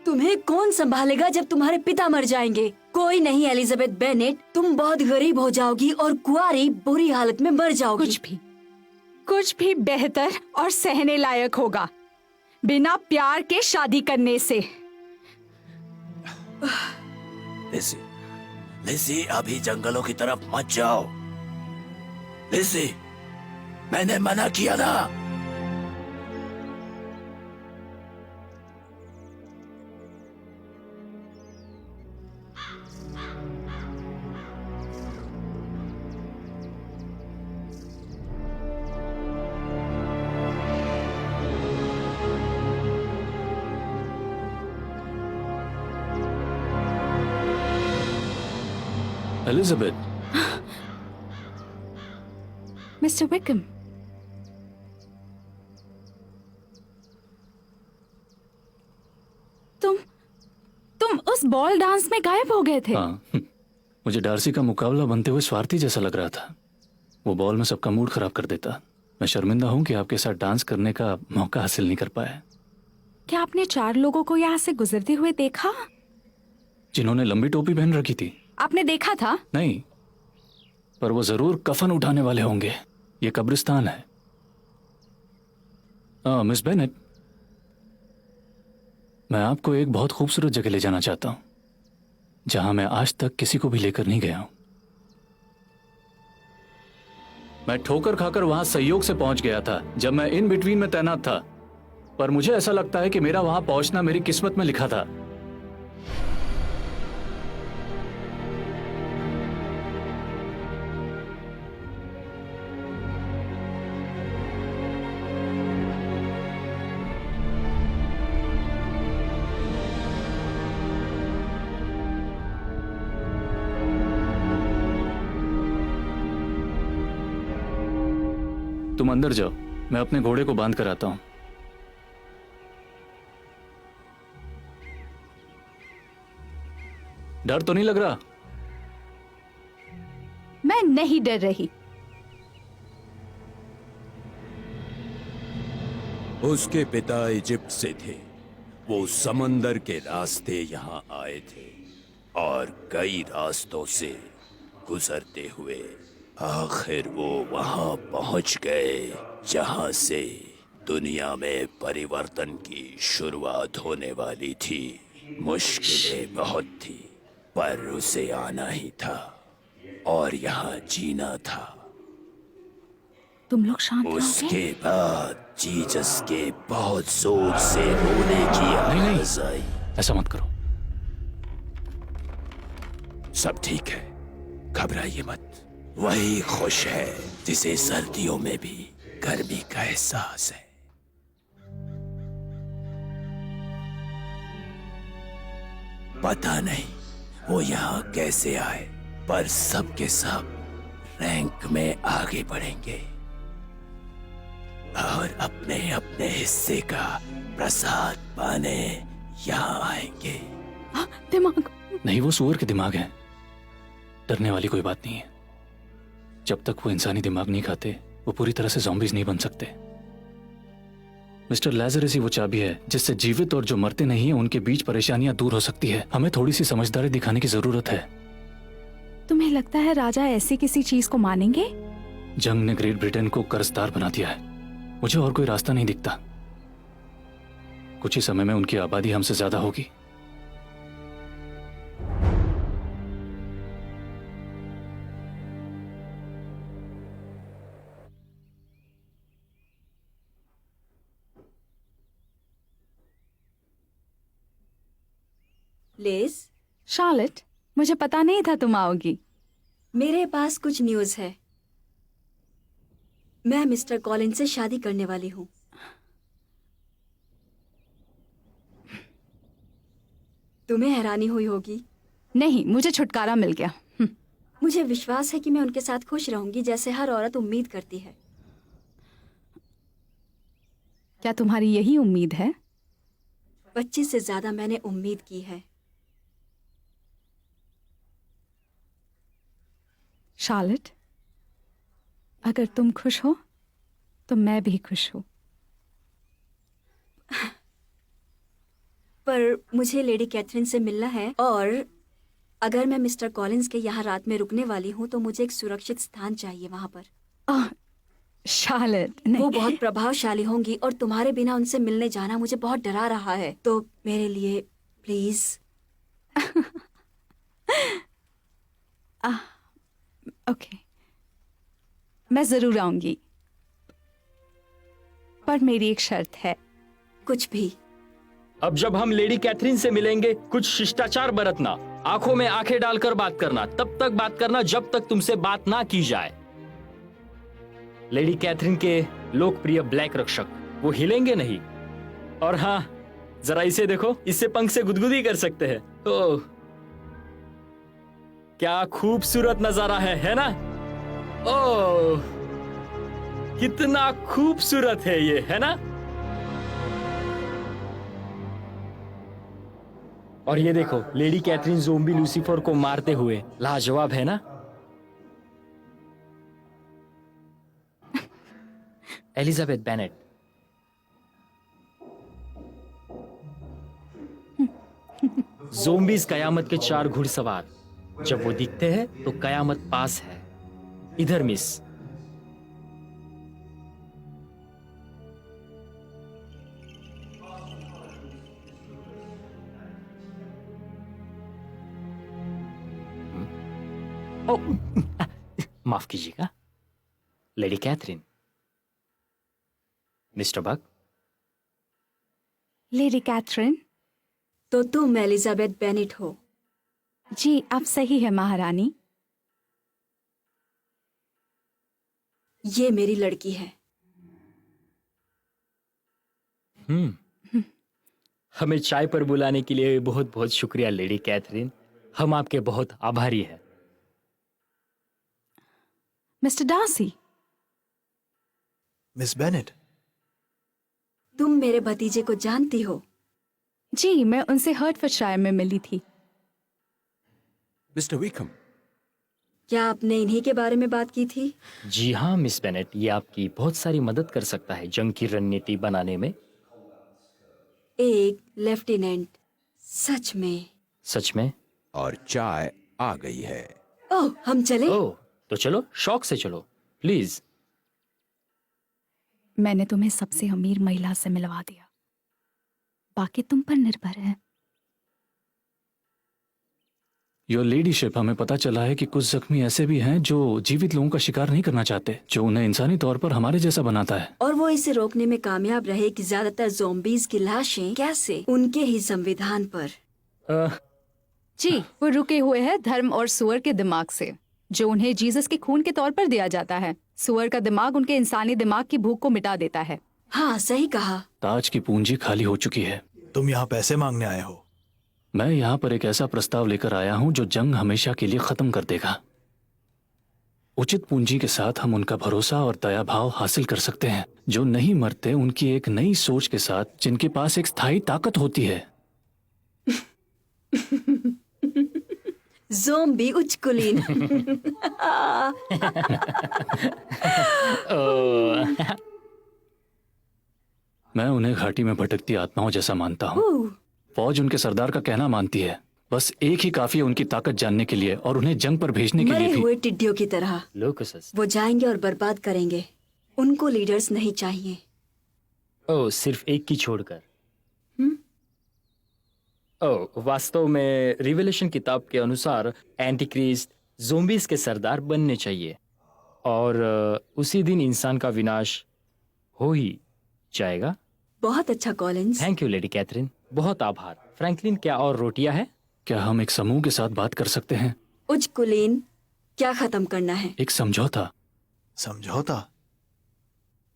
तुम्हें कौन संभालेगा जब तुम्हारे पिता मर जाएंगे? कोई नहीं एलिजाबेथ बेनेट, तुम बहुत गरीब हो जाओगी और कुंवारी बुरी हालत में मर जाओगी। कुछ भी बेहतर और सहने लायक होगा बिना प्यार के शादी करने से। लिजी, लिजी, अभी जंगलों की तरफ मत जाओ। लिजी, मैंने मना किया ना। एलिजाबेथ, मिस्टर विक्रम, तुम उस बॉल डांस में गायब हो गए थे। हाँ, मुझे डार्सी का मुकाबला बनते हुए स्वार्थी जैसा लग रहा था। वो बॉल में सबका मूड खराब कर देता। मैं शर्मिंदा हूं कि आपके साथ डांस करने का मौका हासिल नहीं कर पाया। क्या आपने 4 लोगों को यहाँ से गुजरते हुए देखा? जिन्होंने लंबी टोपी पहन रखी थी? आपने देखा था? नहीं, पर वो जरूर कफन उठाने वाले होंगे। ये कब्रिस्तान है। मिस बेनेट, मैं आपको एक बहुत खूबसूरत जगह ले जाना चाहता हूं, जहां मैं आज तक किसी को भी लेकर नहीं गया हूं। मैं ठोकर खाकर वहां संयोग से पहुंच गया था जब मैं इन बिटवीन में तैनात था, पर मुझे ऐसा लगता है कि मेरा वहां पहुंचना मेरी किस्मत में लिखा था। तुम अंदर जाओ, मैं अपने घोड़े को बांध कर आता हूं। डर तो नहीं लग रहा? मैं नहीं डर रही। उसके पिता इजिप्ट से थे। वो समंदर के रास्ते यहाँ आए थे और कई रास्तों से गुजरते हुए आखिर वो वहां पहुंच गए जहां से दुनिया में परिवर्तन की शुरुआत होने वाली थी। मुश्किलें बहुत थी, पर उसे आना ही था और यहाँ जीना था। तुम लोग शांत रहोगे? उसके बाद जीसस के बहुत जोर से रोने की आवाज आई। ऐसा मत करो। सब ठीक है, घबराइए मत। वही खुश है जिसे सर्दियों में भी गर्मी का एहसास है। पता नहीं वो यहाँ कैसे आए, पर सब के सब रैंक में आगे बढ़ेंगे और अपने अपने हिस्से का प्रसाद पाने यहाँ आएंगे। दिमाग नहीं, वो सुअर के दिमाग हैं। डरने वाली कोई बात नहीं है। जब तक वो इंसानी दिमाग नहीं खाते, वो पूरी तरह से ज़ॉम्बीज नहीं बन सकते। मिस्टर लैज़रस ही वो चाबी है जिससे जीवित और जो मरते नहीं हैं उनके बीच परेशानियां दूर हो सकती है। हमें थोड़ी सी समझदारी दिखाने की जरूरत है। तुम्हें लगता है राजा ऐसी किसी चीज को मानेंगे? जंग ने ग्रेट ब्रिटेन को कर्जदार बना दिया है। मुझे और कोई रास्ता नहीं दिखता। कुछ ही समय में उनकी आबादी हमसे ज्यादा होगी। लिज, शार्लेट, मुझे पता नहीं था तुम आओगी। मेरे पास कुछ न्यूज़ है। मैं मिस्टर कॉलिंस से शादी करने वाली हूँ। तुम्हें हैरानी हुई होगी। नहीं, मुझे छुटकारा मिल गया। मुझे विश्वास है कि मैं उनके साथ खुश रहूंगी, जैसे हर औरत उम्मीद करती है। क्या तुम्हारी यही उम्मीद है? 25 से ज्यादा मैंने उम्मीद की है। शार्लेट, अगर तुम खुश हो तो मैं भी खुश हूं। पर मुझे लेडी कैथरीन से मिलना है, और अगर मैं मिस्टर कॉलिंस के यहाँ रात में रुकने वाली हूँ तो मुझे एक सुरक्षित स्थान चाहिए वहाँ पर। शार्लेट, नहीं। वो बहुत प्रभावशाली होंगी और तुम्हारे बिना उनसे मिलने जाना मुझे बहुत डरा रहा है, तो मेरे लिए प्लीज। ओके, मैं जरूर आऊंगी, पर मेरी एक शर्त है। कुछ भी? अब जब हम लेडी कैथरीन से मिलेंगे, कुछ शिष्टाचार बरतना, आंखों में आंखें डालकर बात करना, तब तक बात करना जब तक तुमसे बात ना की जाए। लेडी कैथरीन के लोकप्रिय ब्लैक रक्षक, वो हिलेंगे नहीं। और हाँ, जरा इसे देखो, इससे पंख से गुदगुदी कर सकते हैं। ओह, क्या खूबसूरत नजारा है ना? ओह, कितना खूबसूरत है ये, है ना? और ये देखो, लेडी कैथरीन ज़ोंबी लूसीफर को मारते हुए, लाजवाब है ना? एलिजाबेथ बेनेट, ज़ोंबीज़ कयामत के 4 घुड़सवार, जब वो दिखते हैं तो कयामत पास है। इधर मिस। माफ कीजिएगा, lady Catherine. Mister Buck. Lady Catherine. तो तुम एलिजाबेथ बेनेट हो? जी, आप सही है महारानी। ये मेरी लड़की है। हमें चाय पर बुलाने के लिए बहुत बहुत शुक्रिया लेडी कैथरीन, हम आपके बहुत आभारी हैं। Mister Darcy. मिस बेनेट, तुम मेरे भतीजे को जानती हो? जी, मैं उनसे हर्टफोर्डशायर में मिली थी। मिस्टर विकम, क्या आपने इन्हीं के बारे में बात की थी? जी हाँ मिस बेनेट, ये आपकी बहुत सारी मदद कर सकता है जंग की रणनीति बनाने में। एक लेफ्टिनेंट, सच में? सच में। और चाय आ गई है। ओह, हम चलें? ओह, तो चलो, शौक से चलो, प्लीज। मैंने तुम्हें सबसे अमीर महिला से मिलवा दिया, बाकी तुम पर निर्भर है। योर लेडीशिप, हमें पता चला है कि कुछ जख्मी ऐसे भी हैं जो जीवित लोगों का शिकार नहीं करना चाहते, जो उन्हें इंसानी तौर पर हमारे जैसा बनाता है। और वो इसे रोकने में कामयाब रहे कि ज्यादातर ज़ोंबीज़ की लाशें कैसे उनके ही संविधान पर। जी, वो रुके हुए हैं धर्म और सुअर के दिमाग से, जो उन्हें जीसस के खून के तौर पर दिया जाता है। सुअर का दिमाग उनके इंसानी दिमाग की भूख को मिटा देता है। हाँ, सही कहा। ताज की पूंजी खाली हो चुकी है। तुम यहाँ पैसे मांगने आए हो? मैं यहाँ पर एक ऐसा प्रस्ताव लेकर आया हूँ जो जंग हमेशा के लिए खत्म कर देगा। उचित पूंजी के साथ हम उनका भरोसा और दया भाव हासिल कर सकते हैं, जो नहीं मरते, उनकी एक नई सोच के साथ, जिनके पास एक स्थायी ताकत होती है। ज़ोंबी उचकुलीन। मैं उन्हें घाटी में भटकती आत्माओं जैसा मानता हूँ। फौज उनके सरदार का कहना मानती है, बस एक ही काफी है उनकी ताकत जानने के लिए और उन्हें जंग पर भेजने के लिए मरे भी। हुए टिड्डियों की तरह लोकसस। वो जाएंगे और बर्बाद करेंगे। उनको लीडर्स नहीं चाहिए। ओह, सिर्फ एक की छोड़कर। ओह, वास्तव में रिवेलेशन किताब के अनुसार एंटीक्रिस्ट ज़ोंबीज़ के सरदार बनने चाहिए, और उसी दिन इंसान का विनाश हो ही जाएगा। बहुत अच्छा Collins. Thank you lady Catherine, बहुत आभार। फ्रैंकलिन, क्या और रोटियां हैं? क्या हम एक समूह के साथ बात कर सकते हैं? उचकुलीन, क्या खत्म करना है? एक समझौता। समझौता?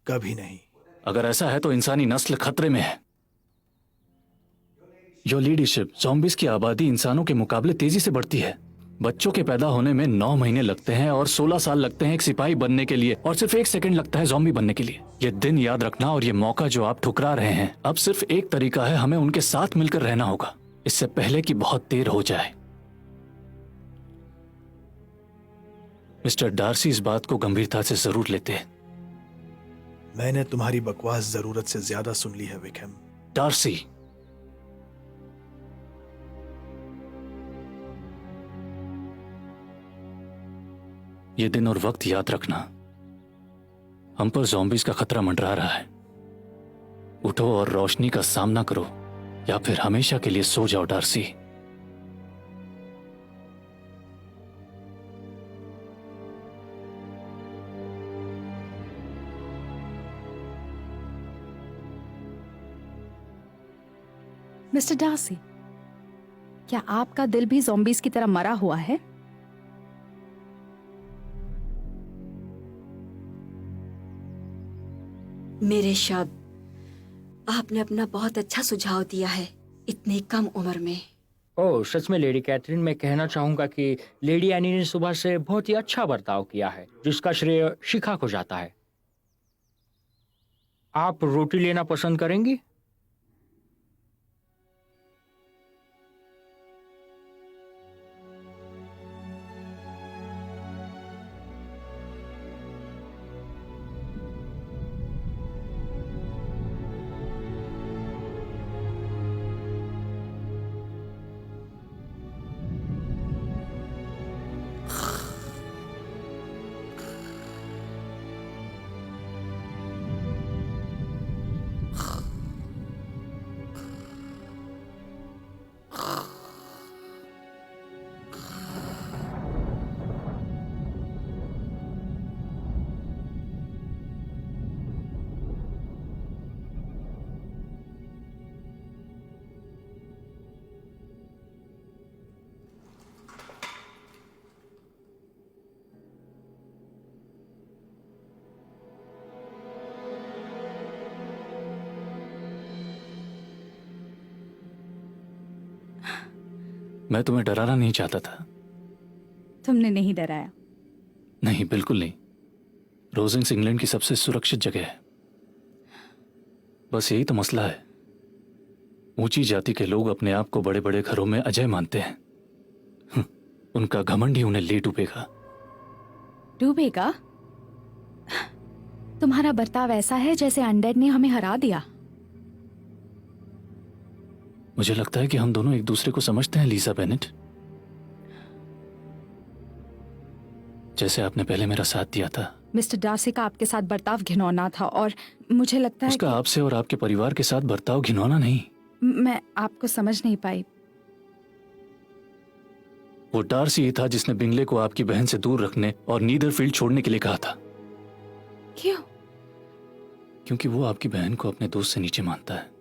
कभी नहीं। अगर ऐसा है तो इंसानी नस्ल खतरे में है। योर लीडरशिप, ज़ॉम्बीज की आबादी इंसानों के मुकाबले तेजी से बढ़ती है। बच्चों के पैदा होने में 9 महीने लगते हैं और 16 साल लगते हैं एक सिपाही बनने के लिए, और सिर्फ 1 सेकंड लगता है ज़ॉम्बी बनने के लिए। ये दिन याद रखना और ये मौका जो आप ठुकरा रहे हैं, अब सिर्फ एक तरीका है, हमें उनके साथ मिलकर रहना होगा, इससे पहले कि बहुत देर हो जाए। मिस्टर डार्सी इस बात को गंभीरता से जरूर लेते हैं। मैंने तुम्हारी बकवास जरूरत से ज्यादा सुन ली है विक्रम। डार्सी, ये दिन और वक्त याद रखना। हम पर ज़ॉम्बीज का खतरा मंडरा रहा है। उठो और रोशनी का सामना करो, या फिर हमेशा के लिए सो जाओ डार्सी। मिस्टर डार्सी, क्या आपका दिल भी ज़ॉम्बीज की तरह मरा हुआ है? मेरे शब्द, आपने अपना बहुत अच्छा सुझाव दिया है इतनी कम उम्र में। ओह, सच में लेडी कैथरीन, मैं कहना चाहूंगा कि लेडी एनी ने सुबह से बहुत ही अच्छा बर्ताव किया है, जिसका श्रेय शिखा को जाता है। आप रोटी लेना पसंद करेंगी? मैं तुम्हें डराना नहीं चाहता था। तुमने नहीं डराया। नहीं, बिल्कुल नहीं। रोजिंग्स इंग्लैंड की सबसे सुरक्षित जगह है। बस यही तो मसला है, ऊंची जाति के लोग अपने आप को बड़े बड़े घरों में अजय मानते हैं। उनका घमंड ही उन्हें ले डूबेगा। डूबेगा? तुम्हारा बर्ताव ऐसा है जैसे अनडेड ने हमें हरा दिया। मुझे लगता है कि हम दोनों एक दूसरे को समझते हैं लीसा बेनेट। जैसे आपने पहले मेरा साथ दिया था। मिस्टर डार्सी का आपके साथ बर्ताव घिनौना था, और मुझे लगता है उसका आपसे और आपके परिवार के साथ बर्ताव घिनौना नहीं। मैं आपको समझ नहीं पाई। वो डार्सी ही था जिसने बिंगले को आपकी बहन से दूर रखने और नीदरफील्ड छोड़ने के लिए कहा था। क्यों? क्योंकि वो आपकी बहन को अपने दोस्त से नीचे मानता है।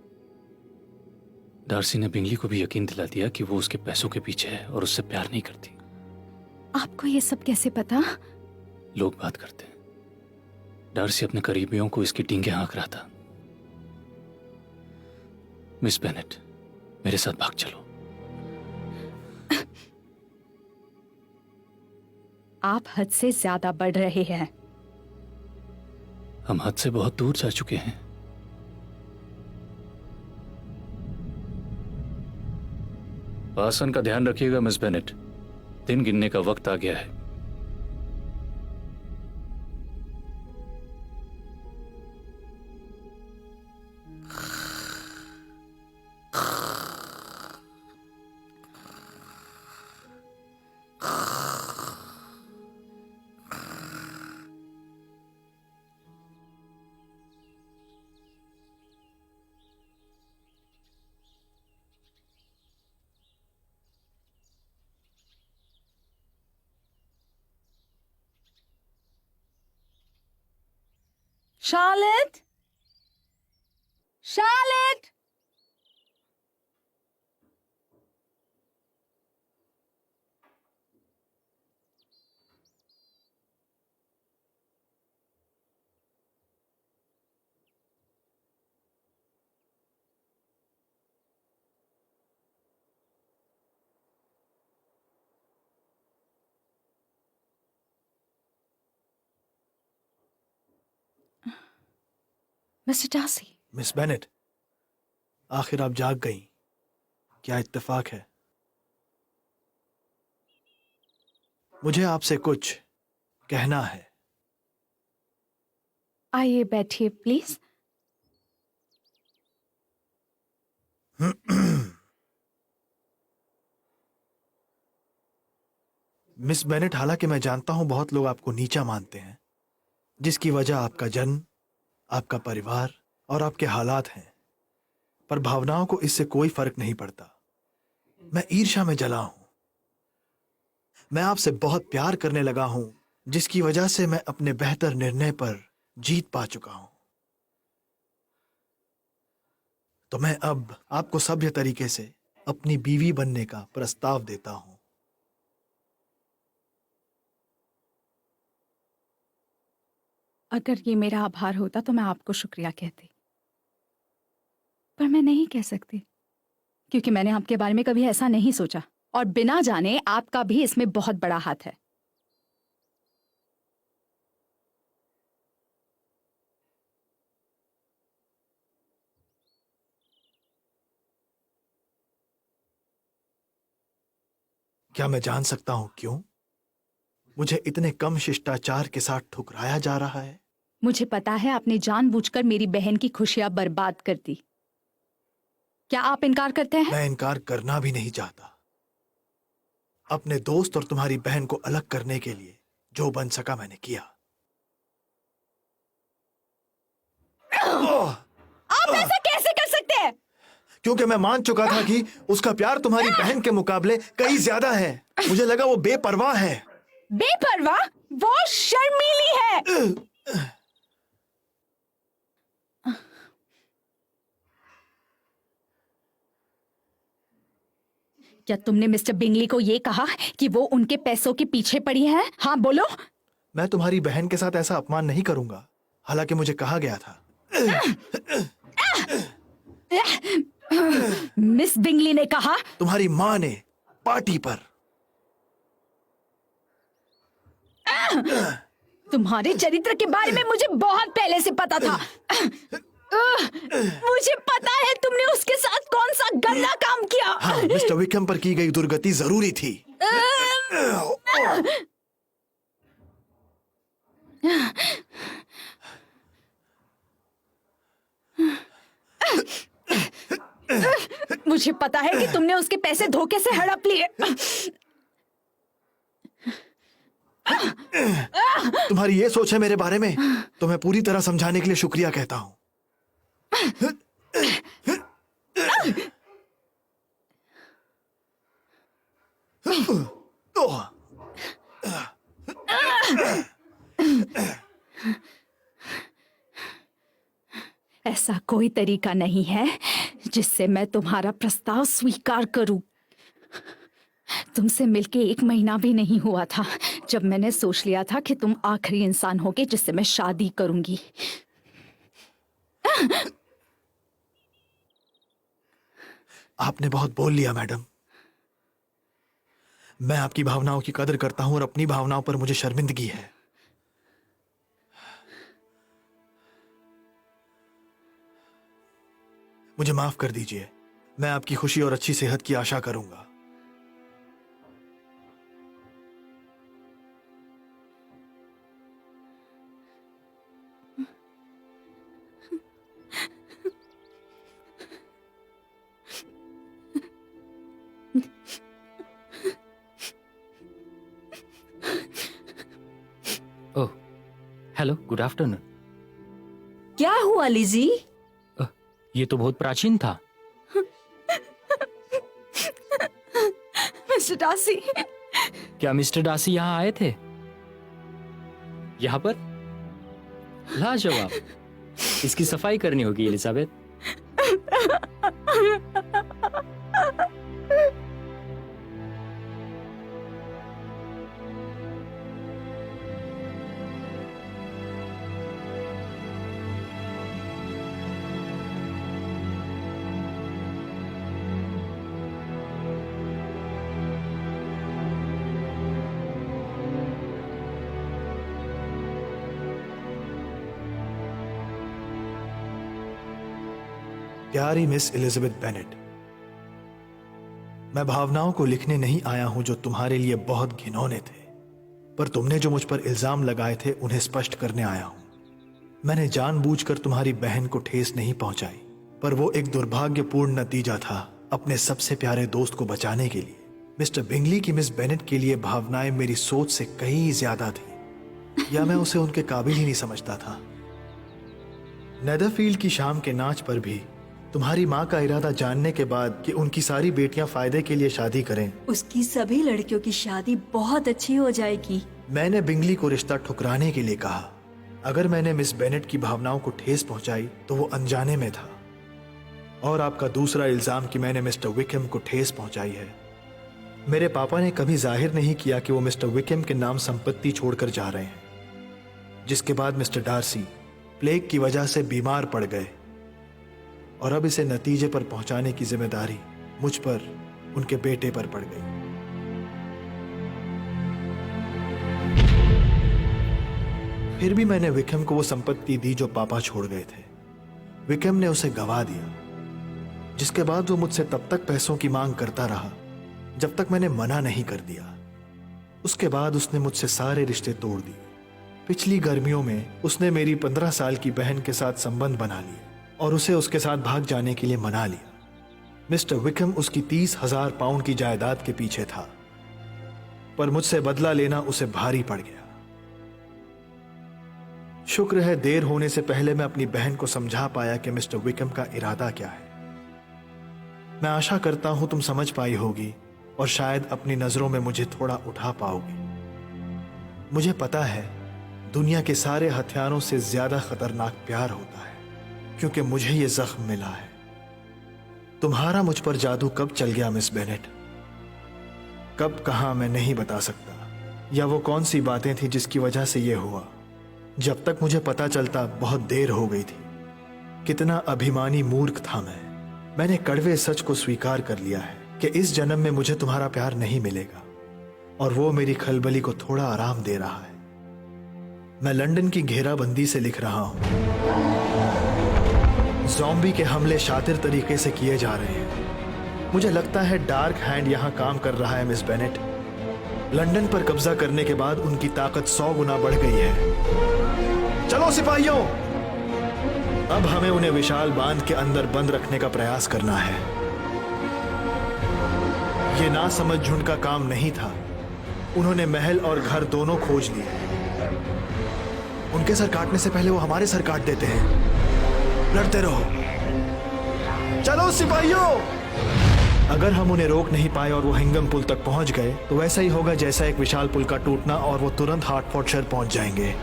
डार्सी ने बिंगली को भी यकीन दिला दिया कि वो उसके पैसों के पीछे है और उससे प्यार नहीं करती। आपको ये सब कैसे पता? लोग बात करते हैं। डार्सी अपने करीबियों को इसकी टींगे हाँक रहा था। मिस बेनेट, मेरे साथ भाग चलो। आप हद से ज्यादा बढ़ रहे हैं। हम हद से बहुत दूर जा चुके हैं। आसन का ध्यान रखिएगा मिस बेनेट, दिन गिनने का वक्त आ गया है। Charlotte, Charlotte, mister Darcy, miss Bennet, आखिर आप जाग गई। क्या इत्तेफाक है? मुझे आपसे कुछ कहना है। आइए बैठिए प्लीज। मिस बेनेट, हालांकि मैं जानता हूं बहुत लोग आपको नीचा मानते हैं, जिसकी वजह आपका जन्म, आपका परिवार और आपके हालात हैं, पर भावनाओं को इससे कोई फर्क नहीं पड़ता। मैं ईर्ष्या में जला हूं। मैं आपसे बहुत प्यार करने लगा हूं, जिसकी वजह से मैं अपने बेहतर निर्णय पर जीत पा चुका हूं। तो मैं अब आपको सभ्य तरीके से अपनी बीवी बनने का प्रस्ताव देता हूं। अगर ये मेरा आभार होता तो मैं आपको शुक्रिया कहती, पर मैं नहीं कह सकती, क्योंकि मैंने आपके बारे में कभी ऐसा नहीं सोचा, और बिना जाने आपका भी इसमें बहुत बड़ा हाथ है। क्या मैं जान सकता हूं क्यों मुझे इतने कम शिष्टाचार के साथ ठुकराया जा रहा है? मुझे पता है आपने जानबूझकर मेरी बहन की खुशियां बर्बाद कर दी। क्या आप इनकार करते हैं? मैं इनकार करना भी नहीं चाहता। अपने दोस्त और तुम्हारी बहन को अलग करने के लिए जो बन सका मैंने किया। आप ऐसा कैसे कर सकते हैं? क्योंकि मैं मान चुका था कि उसका प्यार तुम्हारी बहन के मुकाबले कहीं ज्यादा है। मुझे लगा वो बेपरवाह है। बेपरवाह? वो शर्मीली है। क्या तुमने मिस्टर बिंगली को ये कहा कि वो उनके पैसों के पीछे पड़ी है? हाँ बोलो। मैं तुम्हारी बहन के साथ ऐसा अपमान नहीं करूंगा, हालांकि मुझे कहा गया था। मिस बिंगली ने कहा? तुम्हारी माँ ने पार्टी पर। तुम्हारे चरित्र के बारे में मुझे बहुत पहले से पता था। मुझे पता है तुमने उसके साथ कौन सा गंदा काम किया। हाँ, मिस्टर विक्रम पर की गई दुर्गति जरूरी थी। मुझे पता है कि तुमने उसके पैसे धोखे से हड़प लिए। तुम्हारी ये सोच है मेरे बारे में, तो मैं पूरी तरह समझाने के लिए शुक्रिया कहता हूं। ऐसा कोई तरीका नहीं है जिससे मैं तुम्हारा प्रस्ताव स्वीकार करूं। तुमसे मिलके 1 महीना भी नहीं हुआ था जब मैंने सोच लिया था कि तुम आखिरी इंसान होगे जिससे मैं शादी करूंगी। आपने बहुत बोल लिया मैडम। मैं आपकी भावनाओं की कदर करता हूं और अपनी भावनाओं पर मुझे शर्मिंदगी है। मुझे माफ कर दीजिए। मैं आपकी खुशी और अच्छी सेहत की आशा करूंगा। Oh, hello, good afternoon. क्या हुआ लिजी? ये तो बहुत प्राचीन था। Mister Darcy. क्या मिस्टर डार्सी यहाँ आए थे? यहाँ पर? लाजवाब। इसकी सफाई करनी होगी एलिजाबेथ। प्यारी मिस एलिजाबेथ बेनेट, मैं भावनाओं को लिखने नहीं आया हूं जो तुम्हारे लिए बहुत घिनौने थे, पर तुमने जो मुझ पर इल्जाम लगाए थे उन्हें स्पष्ट करने आया हूं। मैंने जानबूझकर तुम्हारी बहन को ठेस नहीं पहुंचाई, पर वो एक दुर्भाग्यपूर्ण नतीजा था अपने सबसे प्यारे दोस्त को बचाने के लिए। मिस्टर बिंगली की मिस बेनेट के लिए भावनाएं मेरी सोच से कहीं ज्यादा थी, या मैं उसे उनके काबिल ही नहीं समझता था। नेदरफील्ड की शाम के नाच पर भी तुम्हारी माँ का इरादा जानने के बाद कि उनकी सारी बेटियां फायदे के लिए शादी करें, उसकी सभी लड़कियों की शादी बहुत अच्छी हो जाएगी। मैंने बिंगली को रिश्ता ठुकराने के लिए कहा। अगर मैंने मिस बेनेट की भावनाओं को ठेस पहुंचाई तो वो अनजाने में था। और आपका दूसरा इल्जाम कि मैंने मिस्टर विकम को ठेस पहुंचाई है, मेरे पापा ने कभी जाहिर नहीं किया कि वो मिस्टर विकम के नाम संपत्ति छोड़कर जा रहे हैं, जिसके बाद मिस्टर डार्सी प्लेग की वजह से बीमार पड़ गए और अब इसे नतीजे पर पहुंचाने की जिम्मेदारी मुझ पर, उनके बेटे पर पड़ गई। फिर भी मैंने विकम को वो संपत्ति दी जो पापा छोड़ गए थे। विकम ने उसे गवा दिया, जिसके बाद वो मुझसे तब तक पैसों की मांग करता रहा जब तक मैंने मना नहीं कर दिया। उसके बाद उसने मुझसे सारे रिश्ते तोड़ दिए। पिछली गर्मियों में उसने मेरी 15 साल की बहन के साथ संबंध बना लिए और उसे उसके साथ भाग जाने के लिए मना लिया। मिस्टर विकम उसकी 30,000 पाउंड की जायदाद के पीछे था, पर मुझसे बदला लेना उसे भारी पड़ गया। शुक्र है देर होने से पहले मैं अपनी बहन को समझा पाया कि मिस्टर विकम का इरादा क्या है। मैं आशा करता हूं तुम समझ पाई होगी और शायद अपनी नजरों में मुझे थोड़ा उठा पाओगी। मुझे पता है दुनिया के सारे हथियारों से ज्यादा खतरनाक प्यार होता है, क्योंकि मुझे यह जख्म मिला है। तुम्हारा मुझ पर जादू कब चल गया मिस बेनेट, कब कहां मैं नहीं बता सकता, या वो कौन सी बातें थी जिसकी वजह से यह हुआ। जब तक मुझे पता चलता बहुत देर हो गई थी। कितना अभिमानी मूर्ख था मैंने कड़वे सच को स्वीकार कर लिया है कि इस जन्म में मुझे तुम्हारा प्यार नहीं मिलेगा, और वो मेरी खलबली को थोड़ा आराम दे रहा है। मैं लंदन की घेराबंदी से लिख रहा हूं। ज़ॉम्बी के हमले शातिर तरीके से किए जा रहे हैं। मुझे लगता है डार्क हैंड यहां काम कर रहा है मिस बेनेट। लंदन पर कब्जा करने के बाद उनकी ताकत 100 गुना बढ़ गई है। चलो सिपाहियों, अब हमें उन्हें विशाल बांध के अंदर बंद रखने का प्रयास करना है। यह नासमझ झुंड का काम नहीं था। उन्होंने महल और घर दोनों खोज लिए। उनके सर काटने से पहले वो हमारे सर काट देते हैं। लड़ते रहो, चलो सिपाहियों। अगर हम उन्हें रोक नहीं पाए और वो हिंगम पुल तक पहुंच गए तो वैसा ही होगा जैसा एक विशाल पुल का टूटना, और वो तुरंत हार्टफोर्डशायर पहुंच जाएंगे,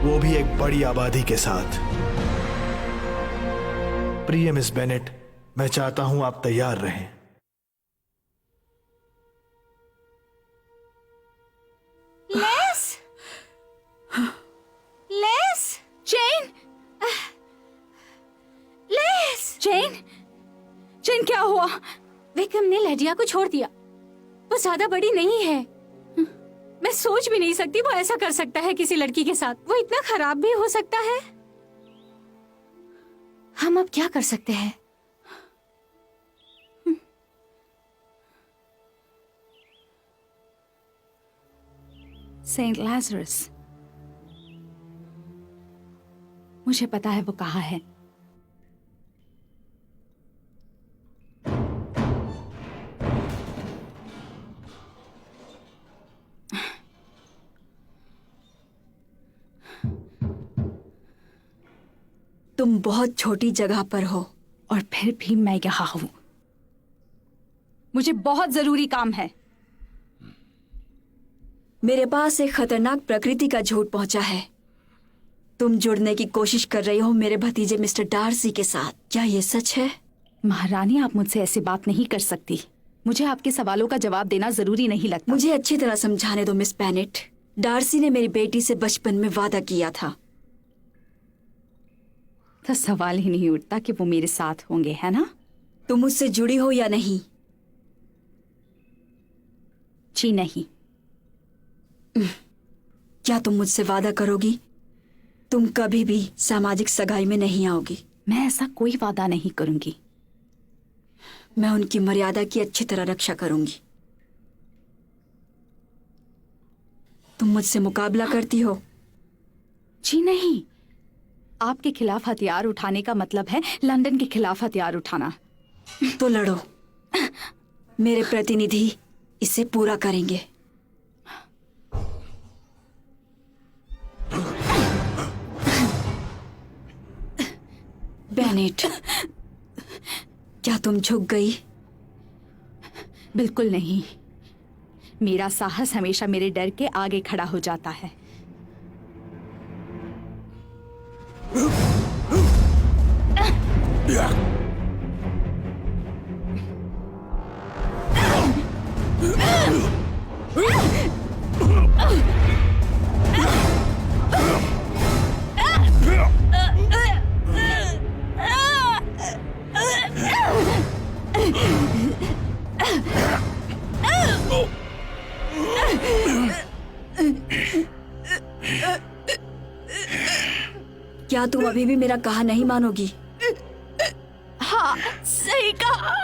वो भी एक बड़ी आबादी के साथ। प्रिय मिस बेनेट, मैं चाहता हूं आप तैयार रहें। लेस, चेन, चेन क्या हुआ? विक्रम ने लेडिया को छोड़ दिया। वो ज्यादा बड़ी नहीं है। मैं सोच भी नहीं सकती वो ऐसा कर सकता है किसी लड़की के साथ। वो इतना खराब भी हो सकता है। हम अब क्या कर सकते हैं? सेंट लाजरस, मुझे पता है वो कहाँ है। तुम बहुत छोटी जगह पर हो और फिर भी मैं यहाँ हूं। मुझे बहुत जरूरी काम है। मेरे पास एक खतरनाक प्रकृति का झूठ पहुंचा है। तुम जुड़ने की कोशिश कर रही हो मेरे भतीजे मिस्टर डार्सी के साथ। क्या ये सच है? महारानी, आप मुझसे ऐसी बात नहीं कर सकती। मुझे आपके सवालों का जवाब देना जरूरी नहीं लगता। मुझे अच्छी तरह समझाने दो मिस बेनेट। डार्सी ने मेरी बेटी से बचपन में वादा किया था। तो सवाल ही नहीं उठता कि वो मेरे साथ होंगे, है ना? तुम मुझसे जुड़ी हो या नहीं? जी नहीं। क्या तुम मुझसे वादा करोगी तुम कभी भी सामाजिक सगाई में नहीं आओगी? मैं ऐसा कोई वादा नहीं करूंगी। मैं उनकी मर्यादा की अच्छी तरह रक्षा करूंगी। तुम मुझसे मुकाबला करती हो? जी नहीं, आपके खिलाफ हथियार उठाने का मतलब है लंदन के खिलाफ हथियार उठाना। तो लड़ो, मेरे प्रतिनिधि इसे पूरा करेंगे। बेनेट, क्या तुम झुक गई? बिल्कुल नहीं। मेरा साहस हमेशा मेरे डर के आगे खड़ा हो जाता है। क्या तुम अभी भी मेरा कहा नहीं मानोगी? हाँ, सही कहा।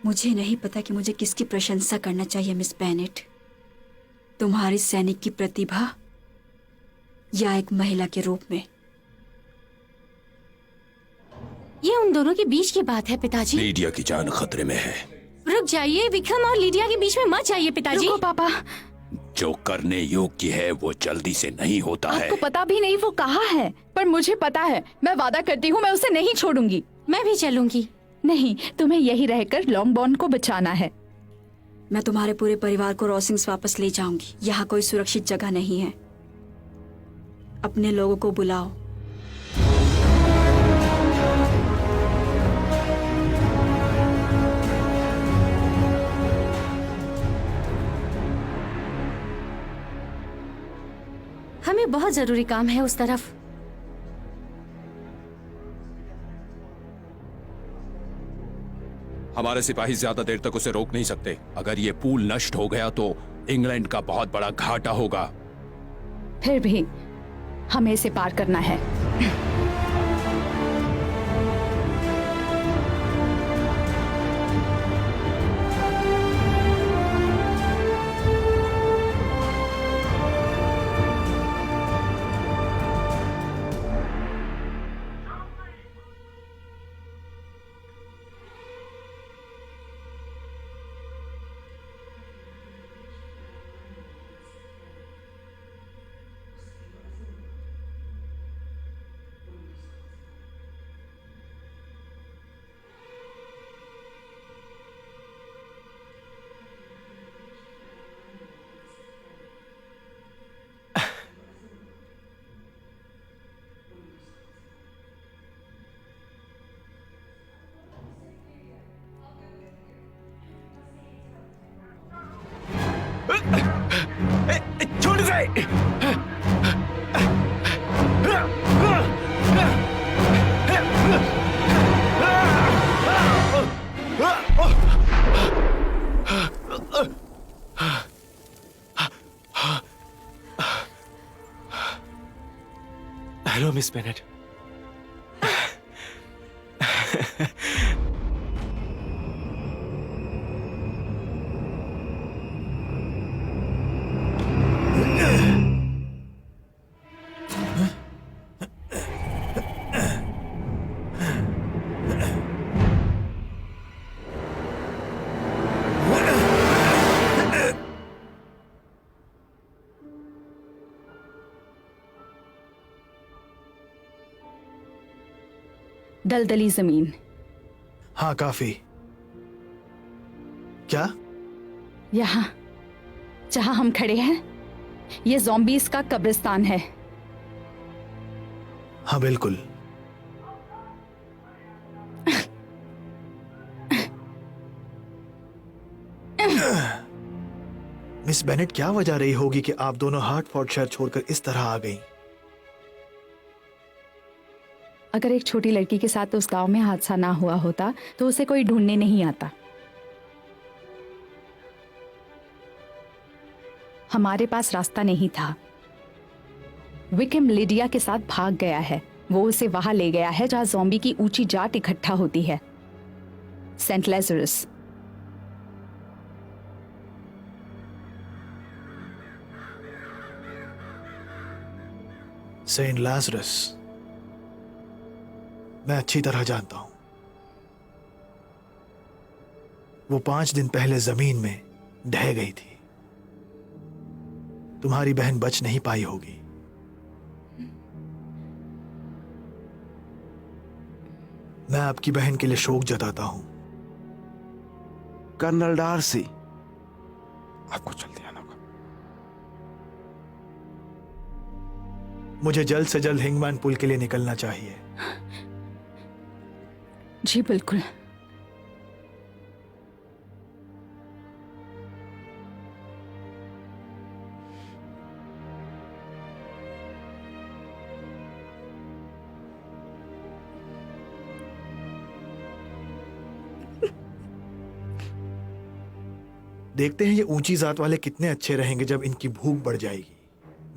मुझे नहीं पता कि मुझे किसकी प्रशंसा करना चाहिए मिस बेनेट, तुम्हारी सैनिक की प्रतिभा या एक महिला के रूप में। ये उन दोनों के बीच की बात है पिताजी। लीडिया की जान खतरे में है। रुक जाइए, विक्रम और लीडिया के बीच में मत जाइए पिताजी। रुको पापा, जो करने योग्य है वो जल्दी से नहीं होता है। आपको पता भी नहीं वो कहाँ है, पर मुझे पता है। मैं वादा करती हूँ मैं उसे नहीं छोड़ूंगी। मैं भी चलूंगी। नहीं, तुम्हें यही रहकर लॉन्गबॉर्न को बचाना है। मैं तुम्हारे पूरे परिवार को रॉसिंग्स वापस ले जाऊंगी। यहाँ कोई सुरक्षित जगह नहीं है। अपने लोगों को बुलाओ। हमें बहुत जरूरी काम है उस तरफ। हमारे सिपाही ज्यादा देर तक उसे रोक नहीं सकते। अगर ये पुल नष्ट हो गया तो इंग्लैंड का बहुत बड़ा घाटा होगा। फिर भी हमें इसे पार करना है। छोड़ दे। Hello miss Bennett. दलदली जमीन। हाँ, काफी। क्या? यहाँ जहाँ हम खड़े हैं, ये ज़ॉम्बीज़ का कब्रिस्तान है। हाँ, बिल्कुल। मिस बेनेट, क्या वजह रही होगी कि आप दोनों हार्टफोर्डशायर छोड़कर इस तरह आ गईं? अगर एक छोटी लड़की के साथ उस गांव में हादसा ना हुआ होता तो उसे कोई ढूंढने नहीं आता। हमारे पास रास्ता नहीं था। विकम लिडिया के साथ भाग गया है। वो उसे वहां ले गया है जहां ज़ॉम्बी की ऊंची जाट इकट्ठा होती है, सेंट लेज़रस। सेंट लाजरस मैं अच्छी तरह जानता हूं। वो 5 दिन पहले जमीन में ढह गई थी। तुम्हारी बहन बच नहीं पाई होगी। मैं आपकी बहन के लिए शोक जताता हूं। कर्नल डार्सी, आपको जल्दी आना होगा। मुझे जल्द से जल्द हिंगमैन पुल के लिए निकलना चाहिए। जी बिल्कुल। देखते हैं ये ऊंची जात वाले कितने अच्छे रहेंगे जब इनकी भूख बढ़ जाएगी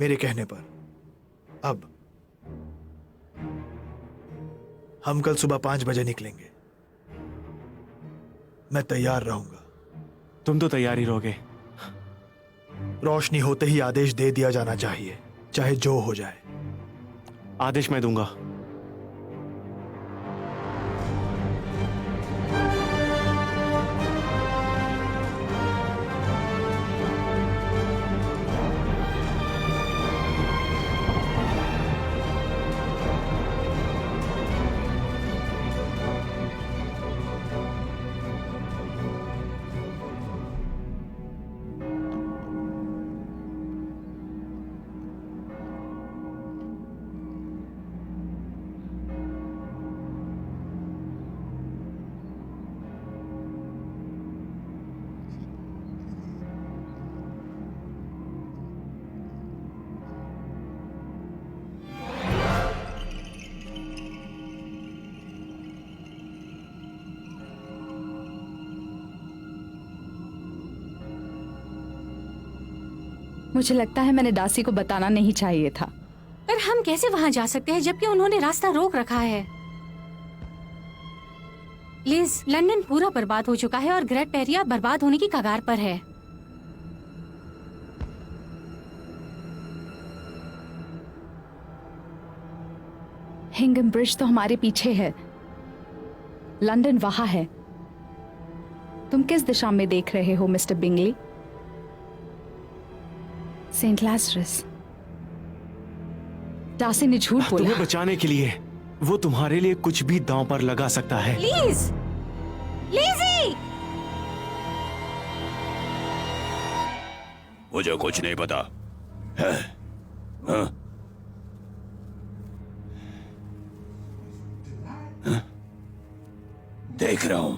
मेरे कहने पर। अब हम कल सुबह 5 बजे निकलेंगे। मैं तैयार रहूंगा। तुम तो तैयार ही रहोगे। रोशनी होते ही आदेश दे दिया जाना चाहिए, चाहे जो हो जाए। आदेश मैं दूंगा। मुझे लगता है मैंने डार्सी को बताना नहीं चाहिए था। पर हम कैसे वहां जा सकते हैं जबकि उन्होंने रास्ता रोक रखा है? लिज, लंदन पूरा बर्बाद हो चुका है और ग्रेट पेरिया बर्बाद होने की कगार पर है। हिंगम ब्रिज तो हमारे पीछे है, लंदन वहां है। तुम किस दिशा में देख रहे हो mister Bingley? Saint Lazarus. Darcy ने झूठ बोला। तुम्हें बचाने के लिए वो तुम्हारे लिए कुछ भी दांव पर लगा सकता है। लिज! लिज़ी! मुझे कुछ नहीं पता है। हाँ? हाँ? देख रहा हूं।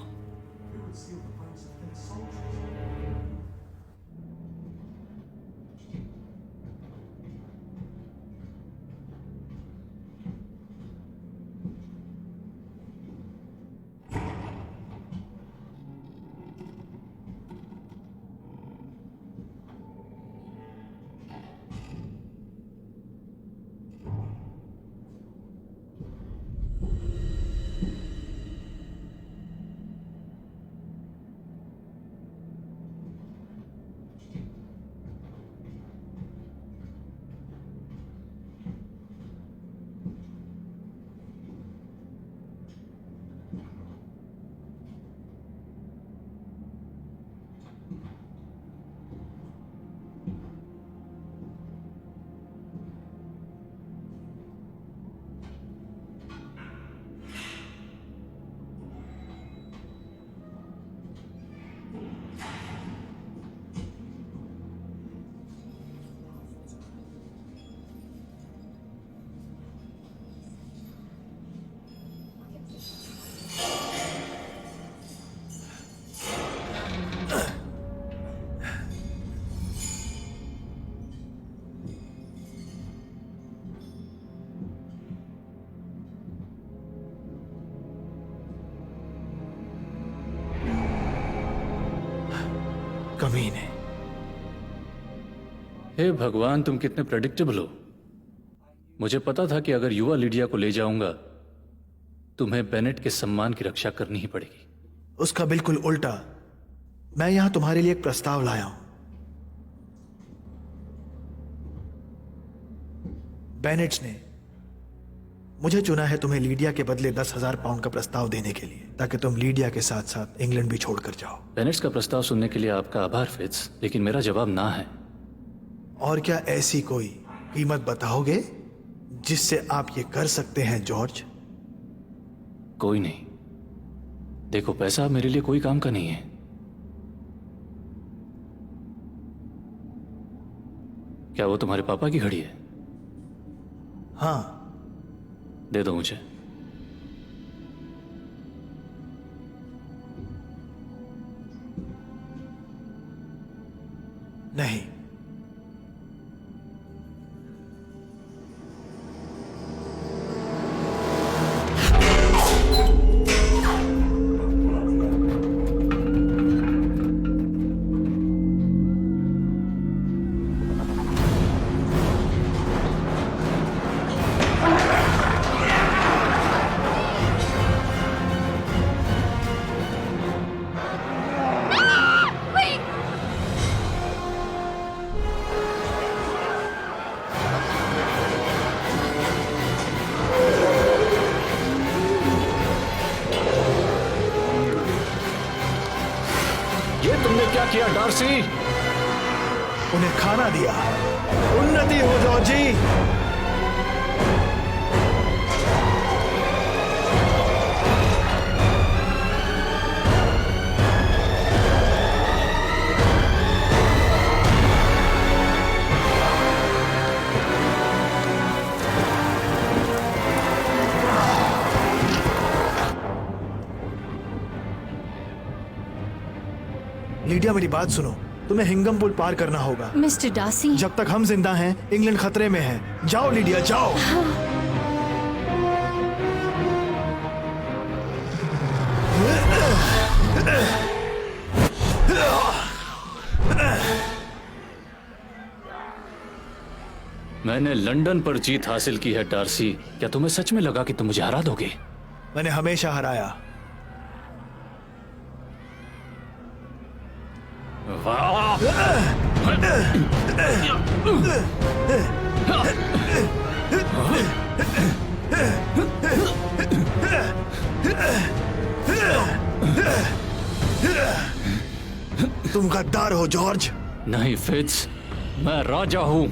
कमीने। हे भगवान, तुम कितने प्रेडिक्टेबल हो। मुझे पता था कि अगर युवा लीडिया को ले जाऊंगा तुम्हें बेनेट के सम्मान की रक्षा करनी ही पड़ेगी। उसका बिल्कुल उल्टा। मैं यहां तुम्हारे लिए एक प्रस्ताव लाया हूं। बेनेट्स ने मुझे चुना है तुम्हें लीडिया के बदले 10,000 पाउंड का प्रस्ताव देने के लिए, ताकि तुम लीडिया के साथ साथ इंग्लैंड भी छोड़कर जाओ। बेनेट्स का प्रस्ताव सुनने के लिए आपका आभार फिट्स, लेकिन मेरा जवाब ना है। और क्या ऐसी कोई कीमत बताओगे जिससे आप ये कर सकते हैं जॉर्ज? कोई नहीं। देखो, पैसा मेरे लिए कोई काम का नहीं है। क्या वो तुम्हारे पापा की घड़ी है? हाँ। दे दो मुझे। नहीं। ये तुमने क्या किया डार्सी? उन्हें खाना दिया। उन्नति हो जॉर्जी। लीडिया, मेरी बात सुनो। तुम्हें हिंगम पुल पार करना होगा। मिस्टर डार्सी, जब तक हम जिंदा हैं, इंग्लैंड खतरे में है। जाओ लीडिया, जाओ। मैंने लंदन पर जीत हासिल की है डार्सी। क्या तुम्हें सच में लगा कि तुम मुझे हरा दोगे? मैंने हमेशा हराया। वाह! तुम गद्दार हो जॉर्ज। नहीं फिट्स, मैं राजा हूं।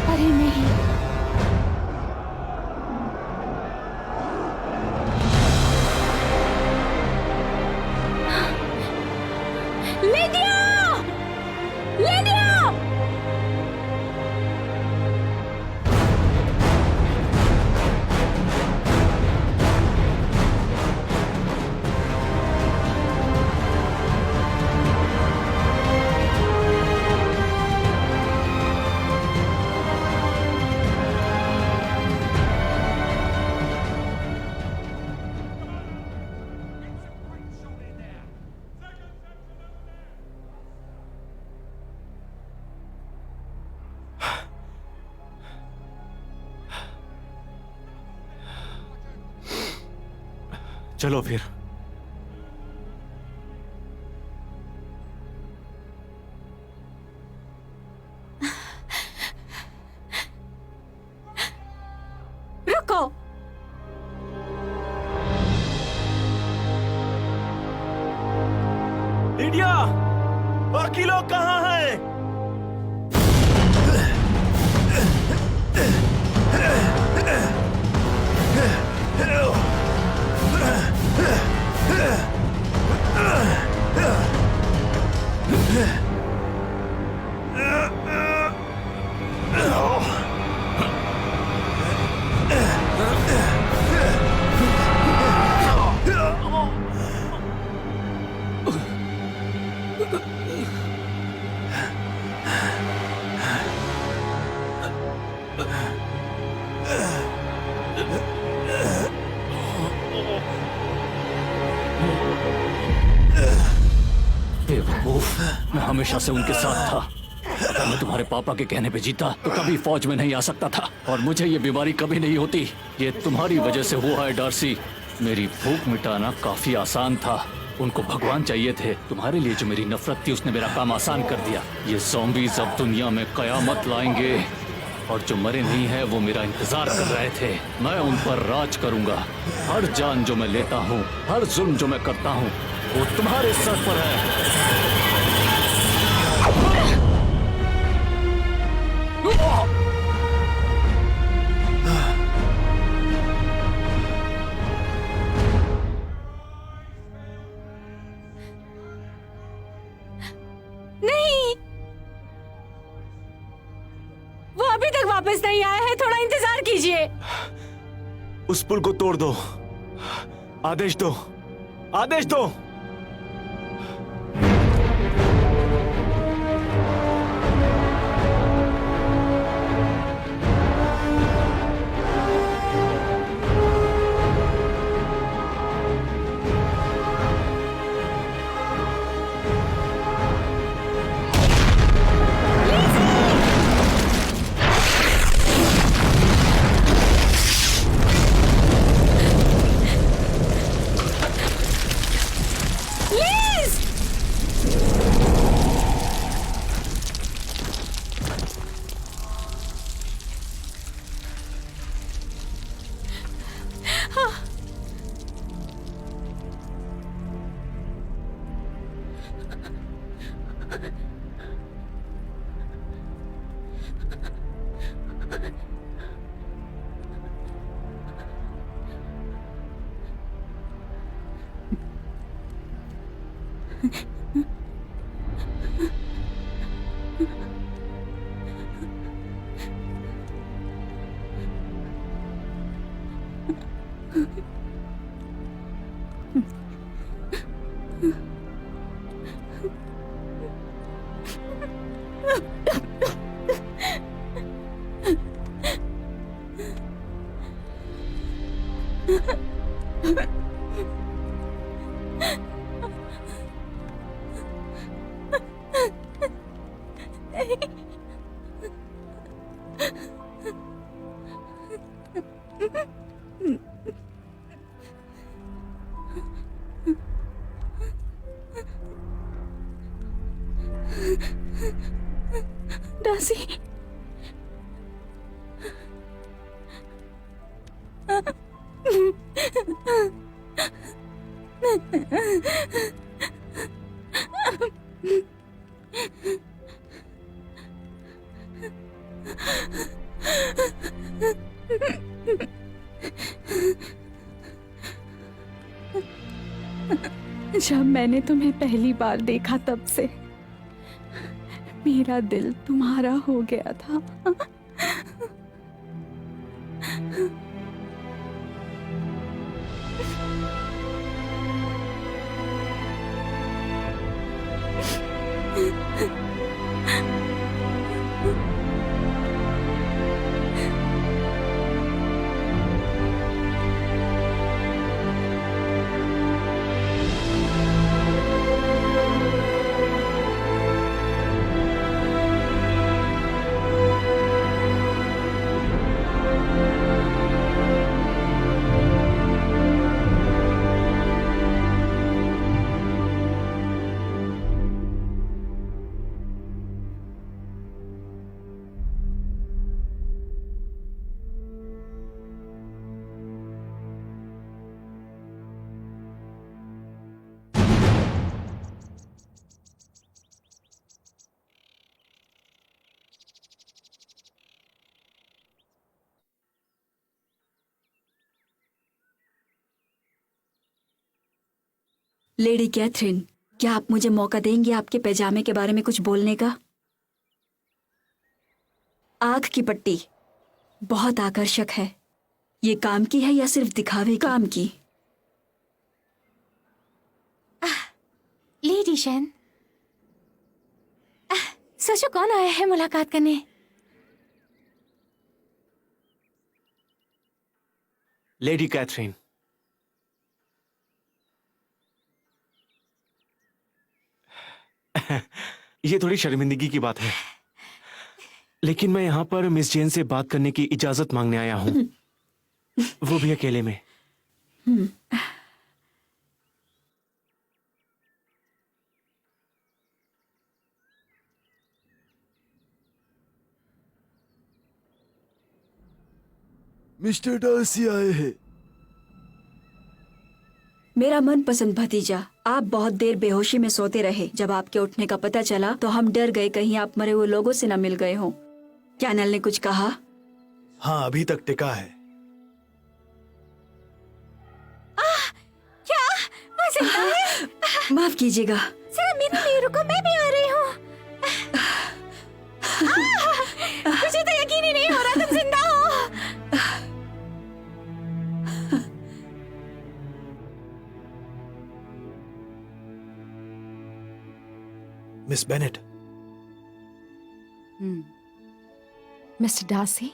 अरे नहीं, लीडिया! लीडिया! चलो फिर। रुको! लीडिया, बाकी लोग कहाँ हैं? बेवकूफ, मैं हमेशा से उनके साथ था। अगर मैं तुम्हारे पापा के कहने पे जीता तो कभी फौज में नहीं आ सकता था और मुझे ये बीमारी कभी नहीं होती। ये तुम्हारी वजह से हुआ है डार्सी। मेरी भूख मिटाना काफी आसान था। उनको भगवान चाहिए थे। तुम्हारे लिए जो मेरी नफरत थी उसने मेरा काम आसान कर दिया। ये ज़ॉम्बीज़ अब दुनिया में कयामत लाएंगे और जो मरे नहीं है वो मेरा इंतजार कर रहे थे। मैं उन पर राज करूंगा। हर जान जो मैं लेता हूँ, हर जुल्म जो मैं करता हूँ, वो तुम्हारे सर पर है। नहीं, वो अभी तक वापस नहीं आया है। थोड़ा इंतजार कीजिए। उस पुल को तोड़ दो। आदेश दो, आदेश दो। दासी, जब मैंने तुम्हें पहली बार देखा तब से मेरा दिल तुम्हारा हो गया था। लेडी कैथरीन, क्या आप मुझे मौका देंगे आपके पैजामे के बारे में कुछ बोलने का? आंख की पट्टी बहुत आकर्षक है। ये काम की है या सिर्फ दिखावे? काम की। लेडी शैन, सोचो कौन आया है मुलाकात करने? Lady Catherine. ये थोड़ी शर्मिंदगी की बात है, लेकिन मैं यहाँ पर मिस जेन से बात करने की इजाजत मांगने आया हूँ, वो भी अकेले में। मिस्टर डार्सी आए हैं। मेरा मनपसंद भतीजा, आप बहुत देर बेहोशी में सोते रहे। जब आपके उठने का पता चला तो हम डर गए कहीं आप मरे हुए लोगों से न मिल गए हों। क्या नल ने कुछ कहा? हाँ, अभी तक टिका है। क्या वो जिंदा है? माफ कीजिएगा। जरा मेरे लिए रुको, मैं भी आ रही हूँ। मुझे तो यकीन ही नहीं हो रहा तुम जिंदा हो। Miss Bennett. मिस्टर डार्सी,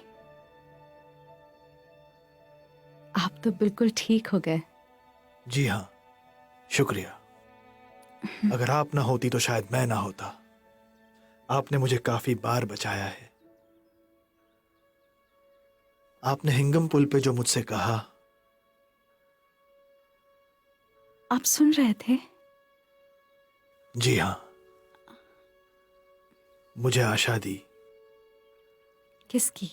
आप तो बिल्कुल ठीक हो गए। जी हाँ, शुक्रिया। अगर आप ना होती तो शायद मैं ना होता। आपने मुझे काफी बार बचाया है। आपने हिंगम पुल पे जो मुझसे कहा, आप सुन रहे थे? जी हाँ, मुझे आशा दी किसकी?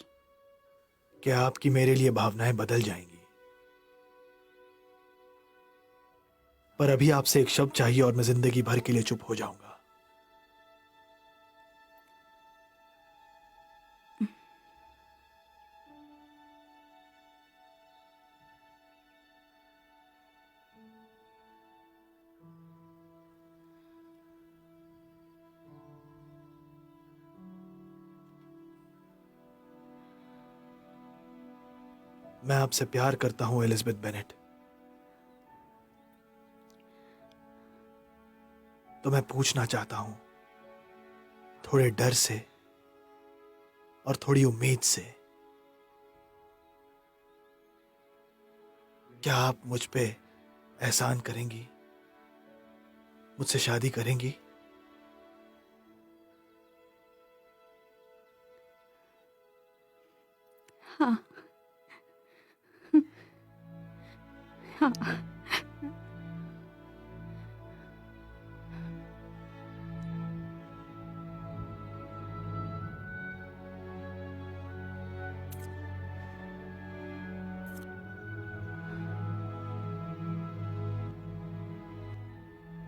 कि आपकी मेरे लिए भावनाएं बदल जाएंगी। पर अभी आपसे एक शब्द चाहिए और मैं जिंदगी भर के लिए चुप हो जाऊंगा। मैं आपसे प्यार करता हूं एलिजाबेथ बेनेट। तो मैं पूछना चाहता हूं, थोड़े डर से और थोड़ी उम्मीद से, क्या आप मुझ पे एहसान करेंगी? मुझसे शादी करेंगी? हाँ हाँ।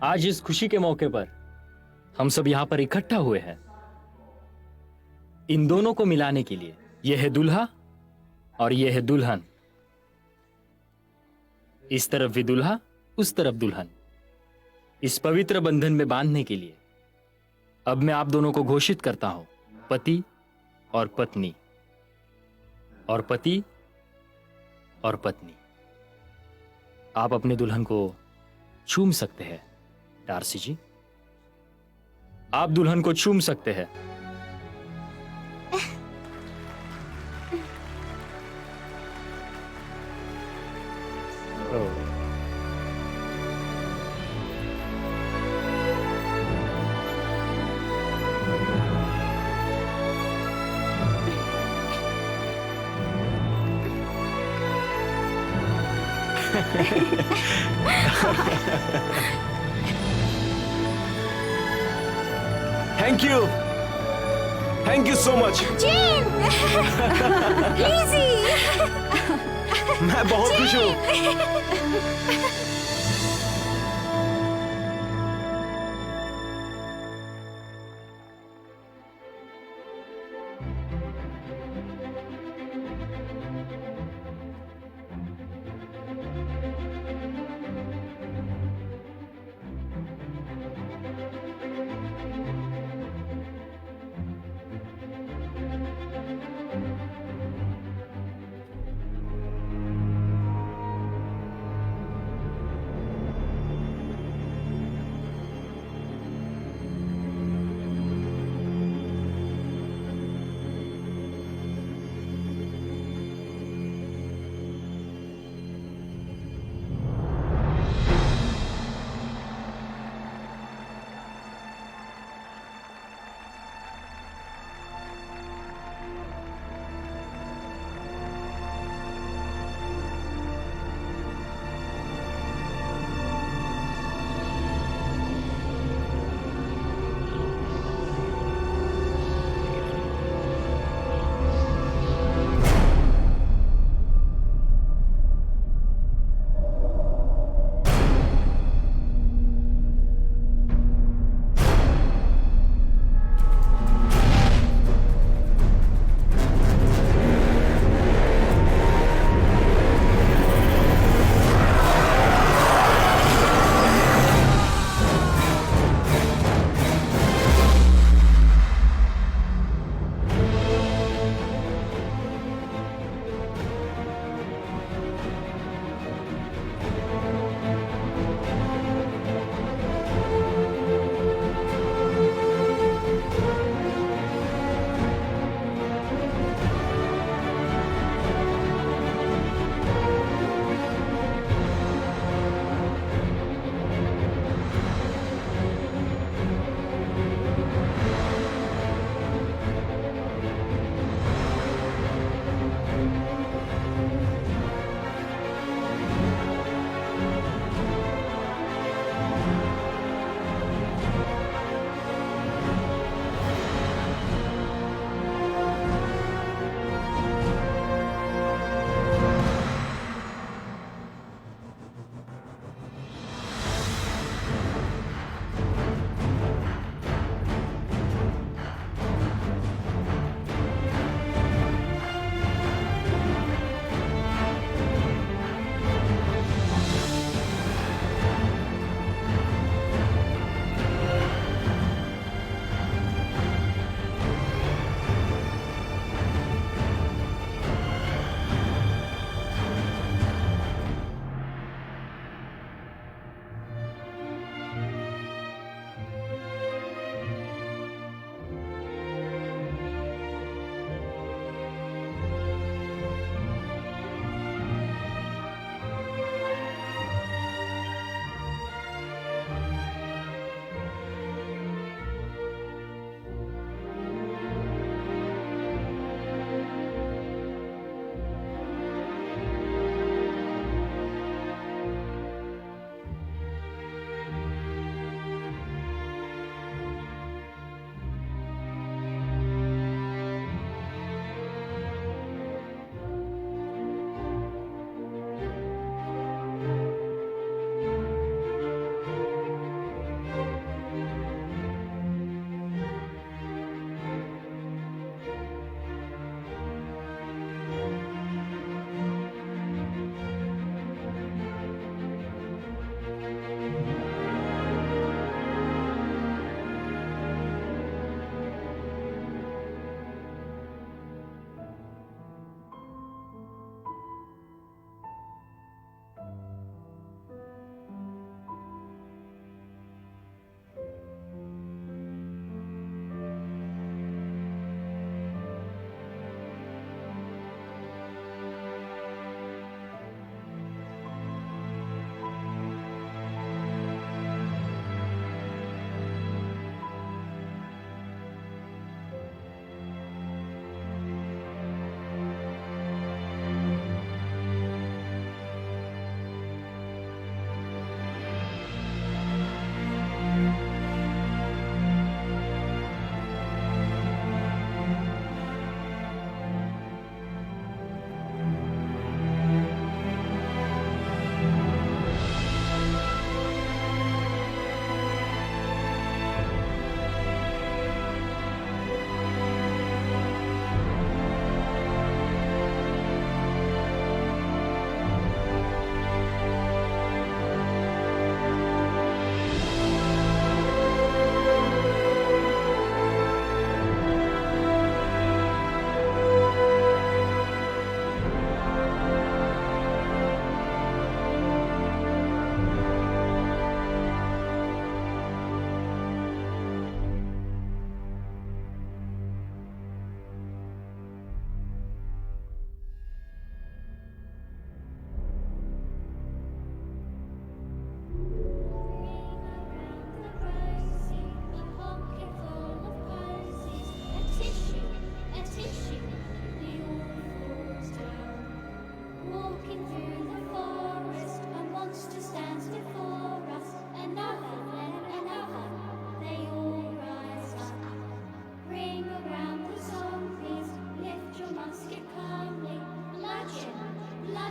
आज इस खुशी के मौके पर हम सब यहाँ पर इकट्ठा हुए हैं इन दोनों को मिलाने के लिए। यह है दूल्हा और यह है दुल्हन। इस तरफ भी दूल्हा, उस तरफ दुल्हन। इस पवित्र बंधन में बांधने के लिए अब मैं आप दोनों को घोषित करता हूं पति और पत्नी, और पति और पत्नी। आप अपने दुल्हन को चूम सकते हैं डार्सी जी। आप दुल्हन को चूम सकते हैं। Thank you so much. Gene! Lizzie! मैं बहुत खुश हूँ।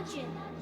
Imagine